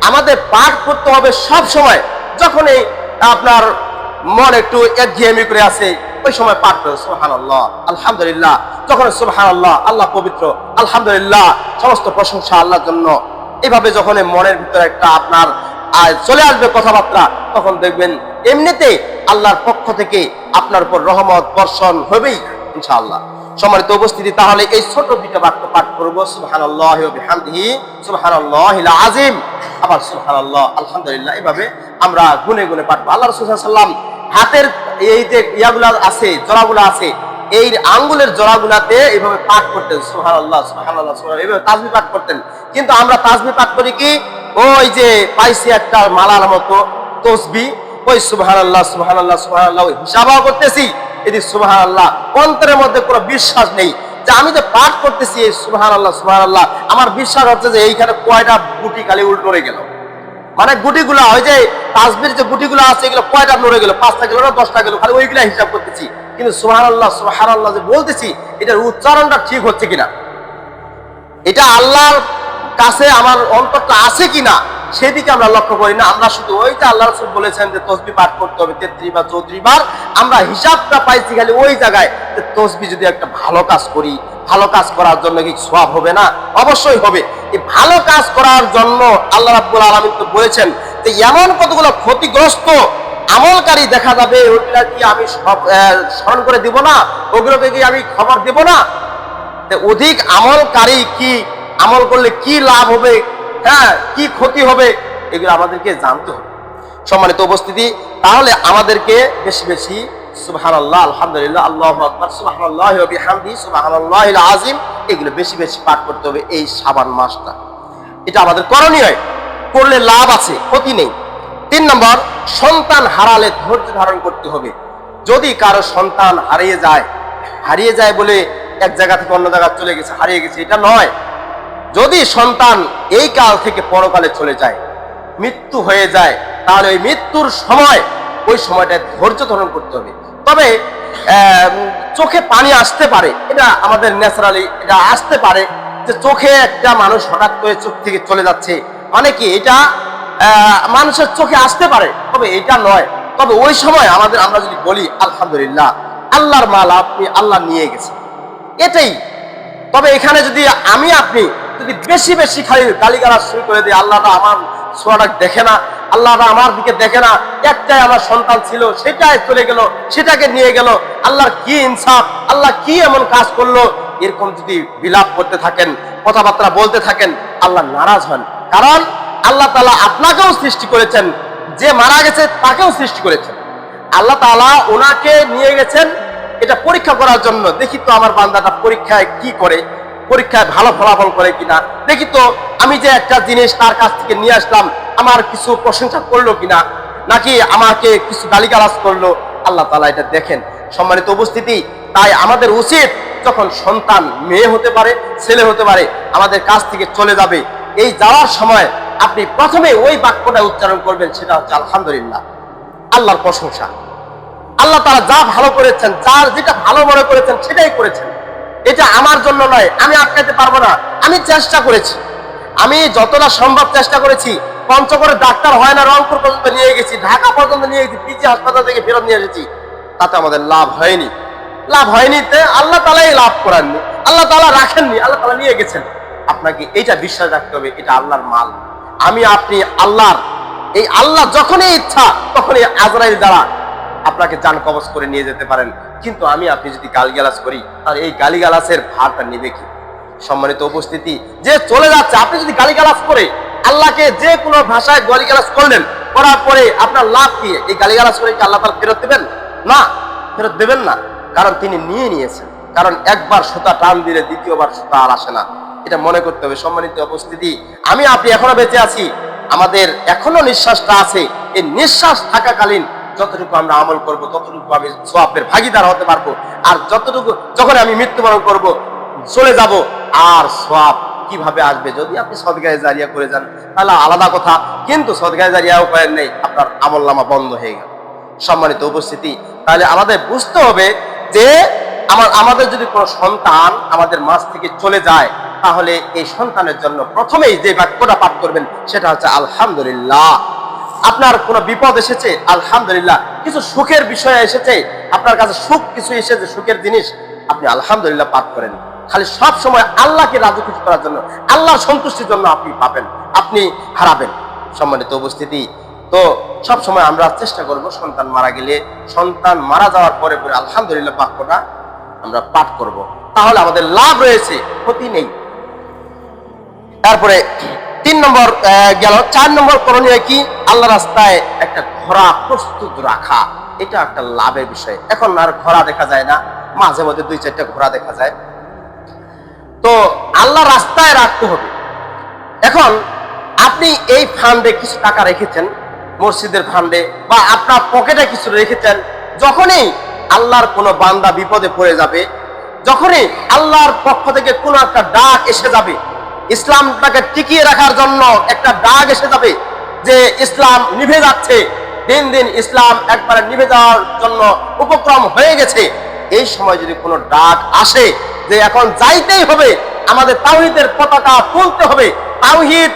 আমাদের পাঠ করতে হবে সব সময়, যখনই আপনার মন একটু একঘেয়েমি করে আছে ওই সময় পাঠ করো সুবহানাল্লাহ আলহামদুলিল্লাহ। যখন সুবহানাল্লাহ আল্লাহ পবিত্র, আলহামদুলিল্লাহ সমস্ত প্রশংসা আল্লাহর জন্য, এভাবে যখন মনের ভিতরে একটা আপনার চলে আসবে কথাবার্তা, তখন দেখবেন এমনিতে আল্লাহর পক্ষ থেকে আপনার উপর রহমত বর্ষণ হবেই ইনশাআল্লাহ। সম্মানিত উপস্থিতি, তাহলে এই ছোট দুইটা বাক্য পাঠ করব, সুবহানাল্লাহি ওয়া বিহামদিহি সুবহানাল্লাহিল আযীম, আবার সুবহানাল্লাহ আলহামদুলিল্লাহ। এভাবে আমরা গুনে গুনে পাঠ করব। আল্লাহ রাসূল সাল্লাল্লাহু আলাইহি ওয়াসাল্লাম হাতের এই যে ইয়াগুলা আছে, জোড়াগুলা আছে, এই আঙ্গুলের জোড়াগুলাতে এইভাবে পাঠ করতেন সুবহানাল্লাহ সুবহানাল্লাহ সুবহানাল্লাহ, এইভাবে তাসবিহ পাঠ করতেন। কিন্তু আমরা তাসবিহ পাঠ করি কি, ওই যে পাইছি একটা মালার মতো তাসবিহ, ওই সুবহানাল্লাহ সুবহানাল্লাহ সুবহানাল্লাহ হিসাবও করতেছি, এটি সুবহানাল্লাহ অন্তরের মধ্যে কোনো বিশ্বাস নেই যে আমি যে পাঠ করতেছি এই সুবহানাল্লাহ সুবহানাল্লাহ, আমার বিশ্বাস হচ্ছে যে এইখানে কয়টা গুটি খালি উল্টো হয়ে গেল, মানে গুটিগুলা ওই যে তাসবির যে গুটিগুলো আছে এগুলো কয়টা নড়ে গেল, 5টা গেল না 10টা গেল, খালি ওইগুলা হিসাব করতেছি। কিন্তু সুবহানাল্লাহ সুবহানাল্লাহ যে বলতেছি এটার উচ্চারণটা ঠিক হচ্ছে কিনা, এটা আল্লাহর কাছে আমার অন্তরটা আছে কিনা সেদিকে আমরা লক্ষ্য করি না। আমরা শুধু ওই যে আল্লাহ রাসূল বলেছেন যে তাসবিহ পাঠ করতে হবে 33 বা 34 বার, আমরা হিসাবটা পাইছি খালি ওই জায়গায় যে তাসবিহ যদি একটা ভালো কাজ করি, ভালো কাজ করার জন্য কি সওয়াব হবে না? অবশ্যই হবে। এই ভালো কাজ করার জন্য আল্লাহ রাব্বুল আলামিন তো বলেছেন যে এমন কতগুলো ক্ষতিগ্রস্ত আমলকারী দেখা যাবে, ওগুলা কি আমি সব স্মরণ করে দিব না, ওগুলোকে কি আমি খবর দেব না? অধিক আমলকারী কি আমল করলে কি লাভ হবে, হ্যাঁ কি ক্ষতি হবে, এগুলো আমাদেরকে জানতে হবে। সম্মানিত উপস্থিতি, তাহলে আমাদেরকে বেশি বেশি সুবহানাল্লাহ আলহামদুলিল্লাহ আল্লাহু আকবার সুবহানাল্লাহি ওয়া বিহামদিহি সুবহানাল্লাহিল আযীম এগুলো বেশি বেশি পাঠ করতে হবে এই শাবান মাসটা। এটা আমাদের করণীয়, করলে লাভ আছে, ক্ষতি নেই। 3 নম্বর, সন্তান হারালে ধৈর্য ধারণ করতে হবে। যদি কারো সন্তান হারিয়ে যায় বলে এক জায়গা থেকে অন্য জায়গায় চলে গেছে, হারিয়ে গেছে, এটা নয়। যদি সন্তান এই কাল থেকে পরকালে চলে যায়, মৃত্যু হয়ে যায়, তাহলে ওই মৃত্যুর সময় ওই সময়টায় ধৈর্য ধারণ করতে হবে। তবে চোখে পানি আসতে পারে, এটা আমাদের ন্যাচারালি এটা আসতে পারে যে চোখে একটা মানুষ হঠাৎ করে চোখ থেকে চলে যাচ্ছে, মানে কি এটা মানুষের চোখে আসতে পারে, তবে এটা নয়। তবে ওই সময় আমরা যদি বলি আলহামদুলিল্লাহ আল্লাহর মাল আপনি আল্লাহ নিয়ে গেছে, এটাই। তবে এখানে যদি আপনি যদি বেশি বেশি খালি গালিগালাজ শুরু করে দিই, আল্লাহটা আমার ছোঁয়াটা দেখে না, আল্লাহটা আমার দিকে দেখে না, একটাই আমার সন্তান ছিল সেটাই চলে গেল, সেটাকে নিয়ে গেল, আল্লাহর কি ইনসাফ, আল্লাহ কি এমন কাজ করলো, এরকম যদি বিলাপ করতে থাকেন, কথাবার্তা বলতে থাকেন, আল্লাহ নারাজ হন। কারণ আল্লাহ তাআলা আপনাকেও সৃষ্টি করেছেন, যে মারা গেছে তাকেও সৃষ্টি করেছেন। আল্লাহ তাআলা ওনাকে নিয়ে গেছেন এটা পরীক্ষা করার জন্য, দেখি তো আমার বান্দাটা পরীক্ষায় কি করে, পরীক্ষায় ভালো ফলাফল করে কিনা, দেখি তো আমি যে একটা জিনিস তার কাছ থেকে নিয়ে আসলাম আমার কিছু প্রশংসা করলো কিনা, নাকি আমাকে কিছু গালিগালাজ করলো, আল্লাহ তাআলা এটা দেখেন। সম্মানিত উপস্থিতি, তাই আমাদের উচিত যখন সন্তান মেয়ে হতে পারে, ছেলে হতে পারে, আমাদের কাছ থেকে চলে যাবে, এই যাওয়ার সময় আপনি প্রথমে ওই বাক্যটা উচ্চারণ করবেন, সেটা হচ্ছে আলহামদুলিল্লাহ, আল্লাহর প্রশংসা। আল্লাহ তাআলা যা ভালো করেছেন, যার যেটা ভালো মনে করেছেন সেটাই করেছেন, এটা আমার জন্য নয়, আমি আটকাতে পারবো না, আমি চেষ্টা করেছি, আমি যতটা সম্ভব চেষ্টা করেছি। পঞ্চগড়ে ডাক্তার হয় না, রংপুর পর্যন্ত নিয়ে গেছি, ঢাকা পর্যন্ত নিয়ে গেছি, পিজি হাসপাতাল থেকে ফেরত নিয়ে এসেছি, তাতে আমাদের লাভ হয়নি। আল্লাহ তাআলাই লাভ করাননি, আল্লাহ তাআলা রাখেননি, আল্লাহ তাআলা নিয়ে গেছেন। আপনাকে এইটা বিশ্বাস রাখতে হবে, এটা আল্লাহর মাল, আপনি আল্লাহর। এই আল্লাহ যখনই ইচ্ছা তখনই আজরাইল দ্বারা আপনাকে জান কবজ করে নিয়ে যেতে পারেন। কিন্তু আপনি যদি গালিগালাজ করি, আর এই গালিগালাজের ভারটা নেবে কি? সম্মানিত উপস্থিতি, যে চলে যাচ্ছে, আপনি যদি গালিগালাজ করে আল্লাহকে যে কোনো ভাষায় গালিগালাজ করলেন, করার পরে আপনার লাভ কি? এই গালিগালাজ করে কি আল্লাহ তাআলা ফেরত দেবেন? না, ফেরত দেবেন না, কারণ তিনি নিয়েছেন। কারণ একবার সুতা টান দিলে দ্বিতীয়বার সুতা আর আসে না, এটা মনে করতে হবে। সম্মানিত উপস্থিতি, আপনি এখনো বেঁচে আছি, আমাদের এখনো নিঃশ্বাসটা আছে, এই নিঃশ্বাস থাকাকালীন যতটুকু আমরা আমল করব ততটুকু আমি সওয়াবের ভাগীদার হতে পারবো। আর যতটুকু যখন আমি মৃত্যুবরণ করব, চলে যাব, আর সওয়াব কিভাবে আসবে? যদি আপনি সদকায়ে জারিয়া করে যান তাহলে আলাদা কথা, কিন্তু সদকায়ে জারিয়াও করেন নেই, আপনার আমলনামা বন্ধ হয়ে গেল। সম্মানিত উপস্থিতি, তাহলে আমাদের বুঝতে হবে যে আমাদের যদি কোনো সন্তান আমাদের মাঝ থেকে চলে যায়, তাহলে এই সন্তানের জন্য প্রথমেই যে বাক্যটা পাঠ করবেন সেটা হচ্ছে আলহামদুলিল্লাহ। আপনার কোনো বিপদ এসেছে, আলহামদুলিল্লাহ। কিছু সুখের বিষয় এসেছে, আপনার কাছে সুখ কিছু এসেছে, সুখের জিনিস, আপনি আলহামদুলিল্লাহ পাঠ করেন। খালি সব সময় আল্লাহকে রাজি খুশি করার জন্য, আল্লাহর সন্তুষ্টির জন্য আপনি পাবেন, আপনি হারাবেন। সম্মানিত উপস্থিতি, তো সব সময় আমরা চেষ্টা করব সন্তান মারা গেলে, সন্তান মারা যাওয়ার পরে পরে আলহামদুলিল্লাহ বাক্যটা আমরা পাঠ করব, তাহলে আমাদের লাভ রয়েছে, ক্ষতি নেই। তারপরে 3 নম্বর গেল। 4 নম্বর করণীয় কি? আল্লাহ রাস্তায় একটা ঘোড়া প্রস্তুত রাখা, এটা একটা লাভের বিষয়। এখন আর ঘোড়া দেখা যায় না, মাঝে মধ্যে 2-4টা ঘোড়া দেখা যায়। তো আল্লাহ রাস্তায় রাখতে হবে। এখন আপনি এই ফান্ডে কিছু টাকা রেখেছেন, মসজিদের ফান্ডে, বা আপনার পকেটে কিছু রেখেছেন, যখনই আল্লাহর কোনো বান্দা বিপদে পড়ে যাবে, যখনই আল্লাহর পক্ষ থেকে কোনো একটা ডাক এসে যাবে, ইসলামটাকে টিকিয়ে রাখার জন্য একটা ডাক এসে যাবে যে ইসলাম নিভে যাচ্ছে, দিন দিন ইসলাম একবারে নিভে যাওয়ার জন্য উপক্রম হয়ে গেছে, এই সময় যদি কোনো ডাক আসে যে এখন যাইতেই হবে, আমাদের তাওহীদের পতাকা তুলতে হবে, তাওহীদ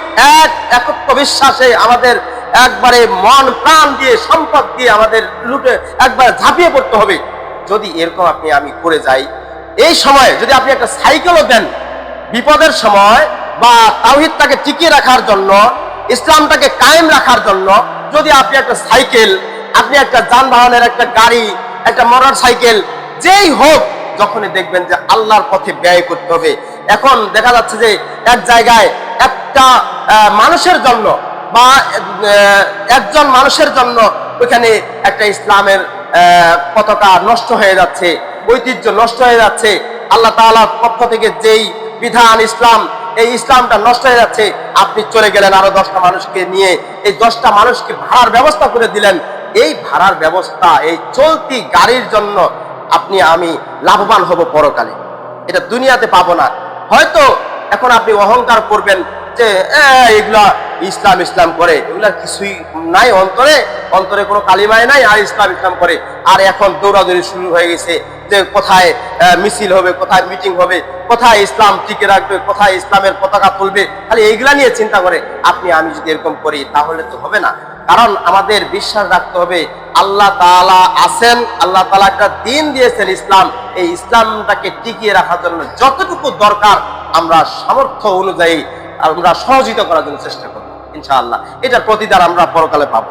একত্ব বিশ্বাসে আমাদের একবারে মন প্রাণ দিয়ে সম্পদ দিয়ে আমাদের লুটে একবার ঝাঁপিয়ে পড়তে হবে, যদি এরকম আমি করে যাই, এই সময় যদি আপনি একটা সাইকেলও দেন বিপদের সময়, বা তাওহীদটাকে টিকিয়ে রাখার জন্য, ইসলামটাকে কায়েম রাখার জন্য, যদি আপনি একটা সাইকেল, আপনি একটা যানবাহনের একটা গাড়ি, একটা মোটর সাইকেল, যেই হোক, যখনই দেখবেন যে আল্লাহর পথে ব্যয় করতে হবে। এখন দেখা যাচ্ছে যে এক জায়গায় একটা মানুষের জন্য বা একজন মানুষের জন্য ওখানে একটা ইসলামের পতাকা নষ্ট হয়ে যাচ্ছে, ঐতিহ্য নষ্ট হয়ে যাচ্ছে, আল্লাহ তাআলার পক্ষ থেকে যেই বিধান ইসলাম, এই ইসলামটা নষ্ট হয়ে যাচ্ছে, আপনি চলে গেলেন আরো 10টা মানুষকে নিয়ে, এই 10টা মানুষকে ভাড়ার ব্যবস্থা করে দিলেন। এই ভাড়ার ব্যবস্থা, এই চলতি গাড়ির জন্য আমি লাভবান হব পরকালে, এটা দুনিয়াতে পাবো না। হয়তো এখন আপনি অহংকার করবেন যে এগুলা ইসলাম ইসলাম করে, এগুলা কিছুই নাই অন্তরে, অন্তরে কোনো কালিমায় নাই, আর ইসলাম ইসলাম করে। আর এখন দৌড়াদৌড়ি শুরু হয়ে গেছে যে কোথায় মিছিল হবে, কোথায় মিটিং হবে, কোথায় ইসলাম টিকে রাখবে, কোথায় ইসলামের পতাকা তুলবে, খালি এইগুলা নিয়ে চিন্তা করে। আমি যদি এরকম করি তাহলে তো হবে না, কারণ আমাদের বিশ্বাস রাখতে হবে আল্লাহ তাআলা আছেন, আল্লাহ তাআলা একটা দিন দিয়েছেন ইসলাম, এই ইসলামটাকে টিকিয়ে রাখার জন্য যতটুকু দরকার আমরা সামর্থ্য অনুযায়ী আমরা সহযোগিতা করার জন্য চেষ্টা করব, ইনশাআল্লাহ এটার প্রতিদান আমরা পরকালে পাবো।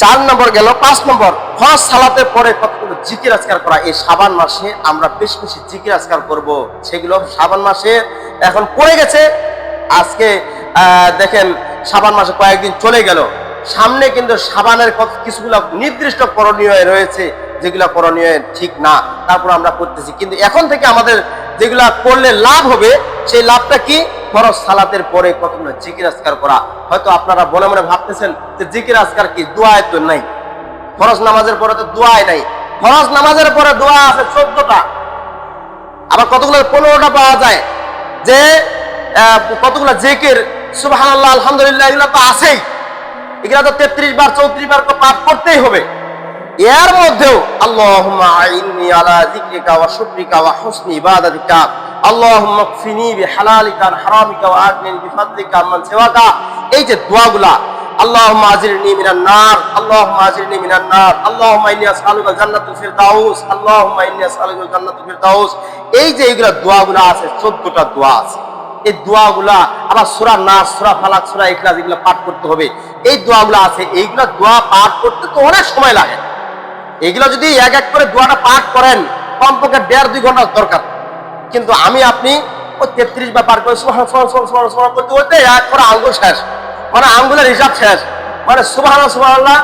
4 নম্বর গেল। 5 নম্বর, ফরজ সালাতের পরে কতগুলো জিকির আজকার করা। এই শাবান মাসে আমরা বেশি বেশি জিকির আজকার করব, সেগুলো শাবান মাসে এখন পড়ে গেছে। আজকে দেখেন শাবান মাসে কয়েকদিন চলে গেল, সামনে কিন্তু শাবানের কিছুগুলো নির্দিষ্ট করণীয় রয়েছে, যেগুলো করণীয় ঠিক না, তারপর আমরা করতেছি। কিন্তু এখন থেকে আমাদের যেগুলা করলে লাভ হবে, সেই লাভটা কি? ফরজ সালাতের পরে কতগুলো জিকির আজকার করা। হয়তো আপনারা মনে মনে ভাবতেছেন যে জিকির আজকার কি, দোয়ায় তো নাই, ফরজ নামাজের পরে তো দোয়াই নাই। ফরজ নামাজের পরে দোয়া আছে 14টা, আবার কতগুলো 15টা পাওয়া যায়, যে কতগুলো জিকির, সুবহানাল্লাহ, আলহামদুলিল্লাহ, এগুলো তো আছেই, এগুলো তো 33 বার 34 বার পাঠ করতেই হবে। এর মধ্যেও আল্লাহুম্মা আইন্নি আলা যিকরিকা ওয়া শুকরিকা ওয়া হুসনি ইবাদাতিকা, আল্লাহুম্মা কফিনি বিহালালিকা আন হারামিকা ওয়া আগনিনি বিফাদলিকা আম্মান সিওয়াকা, এই যে দোয়াগুলা, আল্লাহুম্মা আজিরনি মিনান নার, আল্লাহুম্মা আজিরনি মিনান নার, আল্লাহুম্মা ইন্নী আসআলুকা জান্নাতুল ফিরদাউস, আল্লাহুম্মা ইন্নী আসআলুকা জান্নাতুল ফিরদাউস, এই যে এইগুলা দোয়াগুলা আছে, 14টা দোয়া আছে। এই দোয়াগুলা আবার সূরা নাস, সূরা ফালাক, সূরা ইখলাস এগুলা পাঠ করতে হবে। এই দোয়াগুলা আছে, এইগুলা দোয়া পাঠ করতে তো অনেক সময় লাগে। এইগুলা যদি এক এক করে দোয়াটা পাঠ করেন, কমপক্ষে 1.5-2 ঘন্টা দরকার। কিন্তু আপনি ওই 33 বার পাঠ করে সুবহানাল্লাহ করতে করতে এক করে আঙ্গুল শেষ, মানে আঙ্গুলের হিসাব শেষ, মানে সুবহানাল্লাহ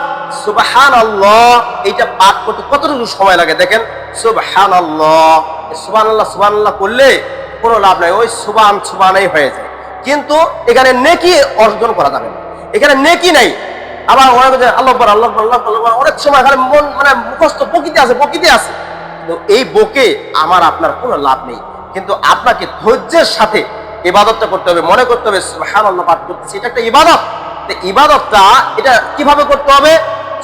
সুবহানাল্লাহ এইটা পাঠ করতে কতটুকু সময় লাগে দেখেন। সুবহানাল্লাহ সুবহানাল্লাহ করলে কোনো লাভ নাই, ওই সুবহানাই হয়ে যায়, কিন্তু এখানে নেকি অর্জন করা যাবে না, এখানে নেকি নাই। আবার আল্লাহু আকবার আল্লাহু আকবার অনেক সময় এখানে মন মানে মুখস্থ বকিতে আছে, কিন্তু এই বকে আমার আপনার কোনো লাভ নেই। কিন্তু আপনাকে ধৈর্যের সাথে ইবাদতটা করতে হবে, মনে করতে হবে সুবহানাল্লাহ পাঠ করতেছি, এটা একটা ইবাদত। ইবাদতটা এটা কিভাবে করতে হবে?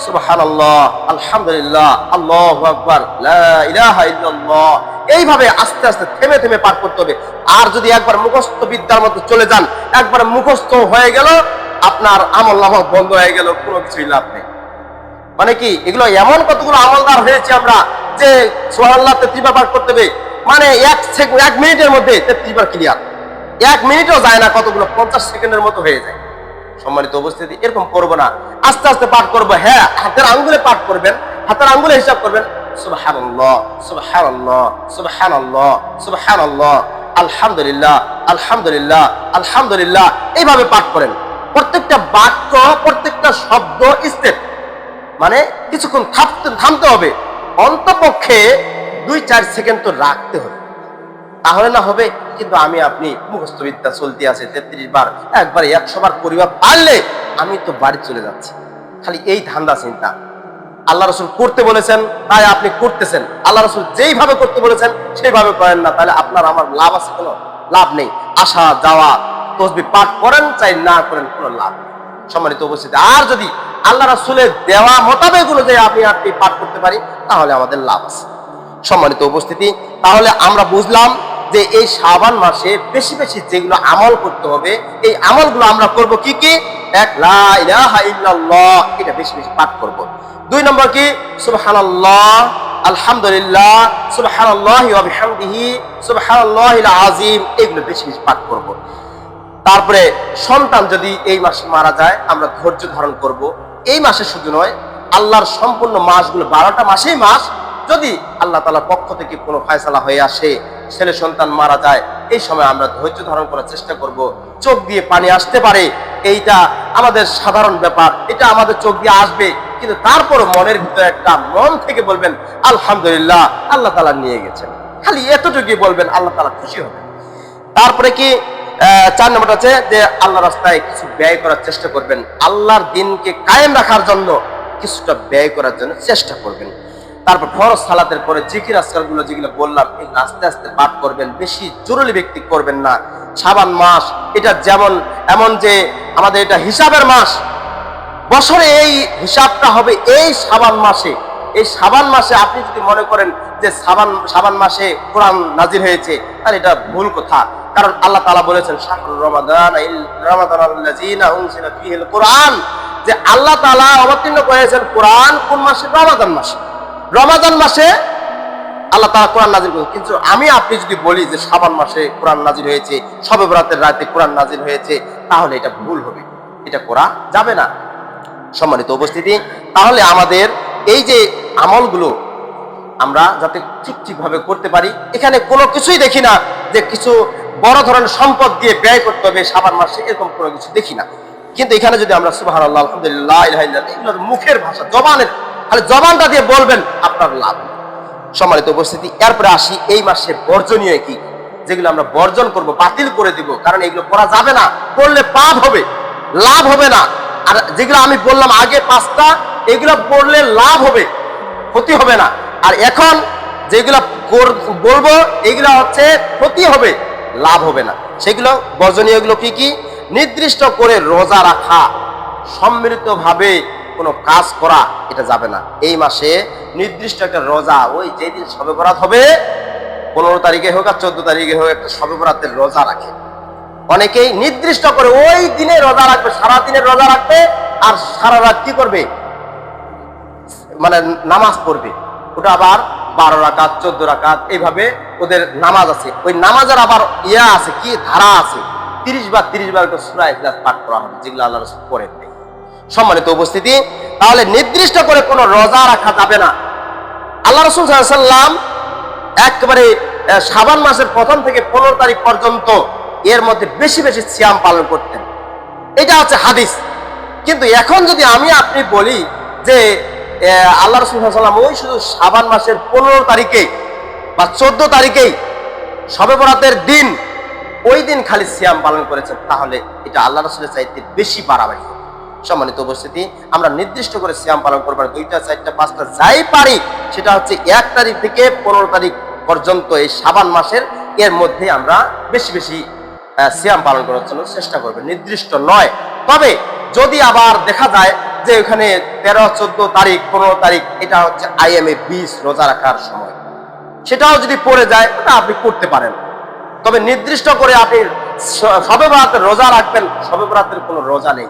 সুবহানাল্লাহ, আলহামদুলিল্লাহ, আল্লাহু আকবার, লা ইলাহা ইল্লাল্লাহ, এইভাবে আস্তে আস্তে থেমে থেমে পাঠ করতে হবে। আর যদি একবার মুখস্থ বিদ্যার মধ্যে চলে যান, একবার মুখস্থ হয়ে গেল, আপনার আমলনামা বন্ধ হয়ে গেল, কোনো কিছুই লাভ নেই। মানে কি, এগুলো এমন কতগুলো আমলদার হয়েছে আমরা যে সুবহানাল্লাহ 33 বার পাঠ করতে হবে, মানে 1 মিনিটের মধ্যে 33 বার ক্লিয়ার। 1 মিনিটও যায় না, কতগুলো 50 সেকেন্ডের মতো হয়ে যায়। সম্মানিত উপস্থিতি, এরকম করবো না, আস্তে আস্তে পাঠ করবো। হ্যাঁ, হাতের আঙ্গুলে পাঠ করবেন, হাতের আঙ্গুলে হিসাব করবেন, সুবহানাল্লাহ, সুবহানাল্লাহ, সুবহানাল্লাহ, সুবহানাল্লাহ, আলহামদুলিল্লাহ, আলহামদুলিল্লাহ, আলহামদুলিল্লাহ, এইভাবে পাঠ করেন। প্রত্যেকটা বাক্য, প্রত্যেকটা শব্দ স্টেপ, মানে কিছুক্ষণ থামতে হবে, অন্তপক্ষে 2-4 সেকেন্ড তো রাখতে হবে, তাহলে না হবে। কিন্তু আমি আপনি মুখস্থ বিদ্যা চলতে আছে 33 বার, একবারে 100 বার পরিবার পারলে আমি তো বাড়ি চলে যাচ্ছি, খালি এই ধান্দা চিন্তা। আল্লাহ রসুল করতে বলেছেন, তাই আপনি করতেছেন। আল্লাহ রসুল যেইভাবে করতে বলেছেন সেইভাবে করেন না, তাহলে আপনার আমার লাভ আছে? কোনো লাভ নেই। আসা যাওয়া তসবিহ পাঠ করেন চাই না করেন, কোনো লাভ নেই। সম্মানিত উপস্থিতি, আর যদি আল্লাহ রসুলের দেওয়া মোতাবেক অনুযায়ী আপনি পাঠ করতে পারি, তাহলে আমাদের লাভ আছে। সম্মানিত উপস্থিতি, তাহলে আমরা বুঝলাম যে এই শাবান মাসে বেশি বেশি যেগুলো আমল করতে হবে, এই আমলগুলো আমরা করব কি কি? 1, লা ইলাহা ইল্লাল্লাহ, এটা বেশি বেশি পাঠ করব। 2 নম্বর কি? সুবহানাল্লাহ, আলহামদুলিল্লাহ, সুবহানাল্লাহি ওয়া বিহামদিহি, সুবহানাল্লাহিল আযীম, এগুলো বেশি বেশি পাঠ করব। তারপরে সন্তান যদি এই মাসে মারা যায়, আমরা ধৈর্য ধারণ করব। এই মাসে শুধু নয়, আল্লাহর সম্পূর্ণ মাসগুলো 12টা মাসেই মাস। যদি আল্লাহ তাআলার পক্ষ থেকে কোনো ফয়সালা হয়ে আসে, ছেলে সন্তান মারা যায়, এই সময় আমরা ধৈর্য ধারণ করার চেষ্টা করব। চোখ দিয়ে পানি আসতে পারে, এইটা আমাদের সাধারণ ব্যাপার, এটা আমাদের চোখ দিয়ে আসবে, কিন্তু তারপরও মনের ভিতরে একটা, মন থেকে বলবেন আলহামদুলিল্লাহ, আল্লাহ তাআলা নিয়ে গেছেন, খালি এতটুকুই বলবেন, আল্লাহ তাআলা খুশি হবেন। তারপরে কি 4 নম্বর আছে যে আল্লাহ রাস্তায় কিছু ব্যয় করার চেষ্টা করবেন, আল্লাহর দিনকে কায়েম রাখার জন্য কিছুটা ব্যয় করার জন্য চেষ্টা করবেন। তারপর ফরজ সালাতের পরে জিকির আজকার গুলো যেগুলো বললাম, এই আস্তে আস্তে পাঠ করবেন, বেশি জরুরি ব্যক্তি করবেন না। শাবান মাস এটা যেমন এমন যে আমাদের এটা হিসাবের মাস, বছরে এই হিসাবটা হবে এই শাবান মাসে। এই শাবান মাসে আপনি যদি মনে করেন যে শাবান মাসে কোরআন নাজিল হয়েছে, তাহলে এটা ভুল কথা। কারণ আল্লাহ তাআলা বলেছেন শাহরুর রমাদানাল্লাযীনা উনজিলা ফীহিল কুরআন, যে আল্লাহ তাআলা অবতীর্ণ করেছেন কোরআন কোন মাসে? রমাদান মাসে। রমাদান মাসে আল্লাহ তাআলা কোরআন নাজিল করেছেন। কিন্তু আমি আপনি যদি বলি যে শাবান মাসে কোরআন নাজিল হয়েছে, শবে বরাতের রাতে কোরআন নাজিল হয়েছে, তাহলে এটা ভুল হবে, এটা করা যাবে না। সম্মানিত উপস্থিতি, তাহলে আমাদের এই যে আমলগুলো আমরা যাতে ঠিকভাবে করতে পারি, এখানে কোনো কিছুই দেখি না যে কিছু বড় ধরনের সম্পদ দিয়ে ব্যয় করতে হবে শাবান মাসে, এরকম কোনো কিছু দেখি না। কিন্তু এখানে যদি আমরা সুবহানাল্লাহ, আলহামদুলিল্লাহ, লা ইলাহা ইল্লাল্লাহ, এগুলো মুখের ভাষা, জবানের, খালি জবানটা দিয়ে বলবেন, আপনার লাভ। সম্মানিত উপস্থিতি, এরপরে আসি এই মাসে বর্জনীয় কি, যেগুলো আমরা বর্জন করব, বাতিল করে দিব, কারণ এগুলো করা যাবে না, করলে পাপ হবে, লাভ হবে না। আর যেগুলো আমি বললাম আগে 5টা, এগুলো পড়লে লাভ হবে, ক্ষতি হবে না। আর এখন যেগুলো বলবো এগুলো হচ্ছে ক্ষতি হবে, লাভ হবে না। সেগুলো বর্জনীয় গুলো কি কি? নির্দিষ্ট করে রোজা রাখা, সম্মিলিতভাবে কোনো কাজ করা, এটা যাবে না। এই মাসে নির্দিষ্ট একটা রোজা, ওই যেদিন শবে বরাত হবে, 15 তারিখে হোক আর 14 তারিখে হোক, একটা শবে বরাতের রোজা রাখে। অনেকেই নির্দিষ্ট করে ওই দিনে রোজা রাখবে, সারা দিনের রোজা রাখবে, আর সারা রাত কি করবে? মানে নামাজ পড়বে। ওটা আবার 12 রাকাত 14 রাকাত এইভাবে ওদের নামাজ আছে। ওই নামাজের আবার ইয়া আছে, কি ধারা আছে, 30 বার সূরা ইখলাস পাঠ করা হবে, যেগুলো আল্লাহ রাসূল করেন। সম্মানিত উপস্থিতি, তাহলে নির্দিষ্ট করে কোনো রোজা রাখা যাবে না। আল্লাহ রাসূল সাল্লাল্লাহু আলাইহি ওয়াসাল্লাম একেবারে শাবান মাসের 1ম থেকে 15 তারিখ পর্যন্ত এর মধ্যে বেশি বেশি সিয়াম পালন করতেন, এটা হচ্ছে হাদিস। কিন্তু এখন যদি আমি আপনি বলি যে আল্লাহ রাসূল সাল্লাল্লাহু আলাইহি ওয়াসাল্লাম ওই শুধু শাবান মাসের 15 তারিখে বা 14 তারিখেই শবে বরাতের দিন, ওই দিন খালি সিয়াম পালন করেছেন, তাহলে এটা আল্লাহ রাসূলের চাইতে বেশি বাড়াবাড়ি। সম্মানিত উপস্থিতি, আমরা নির্দিষ্ট করে সিয়াম পালন করব না, 2টা 4টা 5টা যাই পারি, সেটা হচ্ছে 1 তারিখ থেকে 15 তারিখ পর্যন্ত এই শাবান মাসের এর মধ্যে আমরা বেশি বেশি সিয়াম পালন করার জন্য চেষ্টা করবেন, নির্দিষ্ট নয়। তবে যদি আবার দেখা যায় যে ওখানে 13, 14 তারিখ, 15 তারিখ এটা হচ্ছে আইএমএ 20 রোজা রাখার সময়, সেটাও যদি পড়ে যায় ওটা আপনি করতে পারেন। তবে নির্দিষ্ট করে আপনি শবে বরাতের রোজা রাখবেন, শবে বরাতের কোনো রোজা নেই,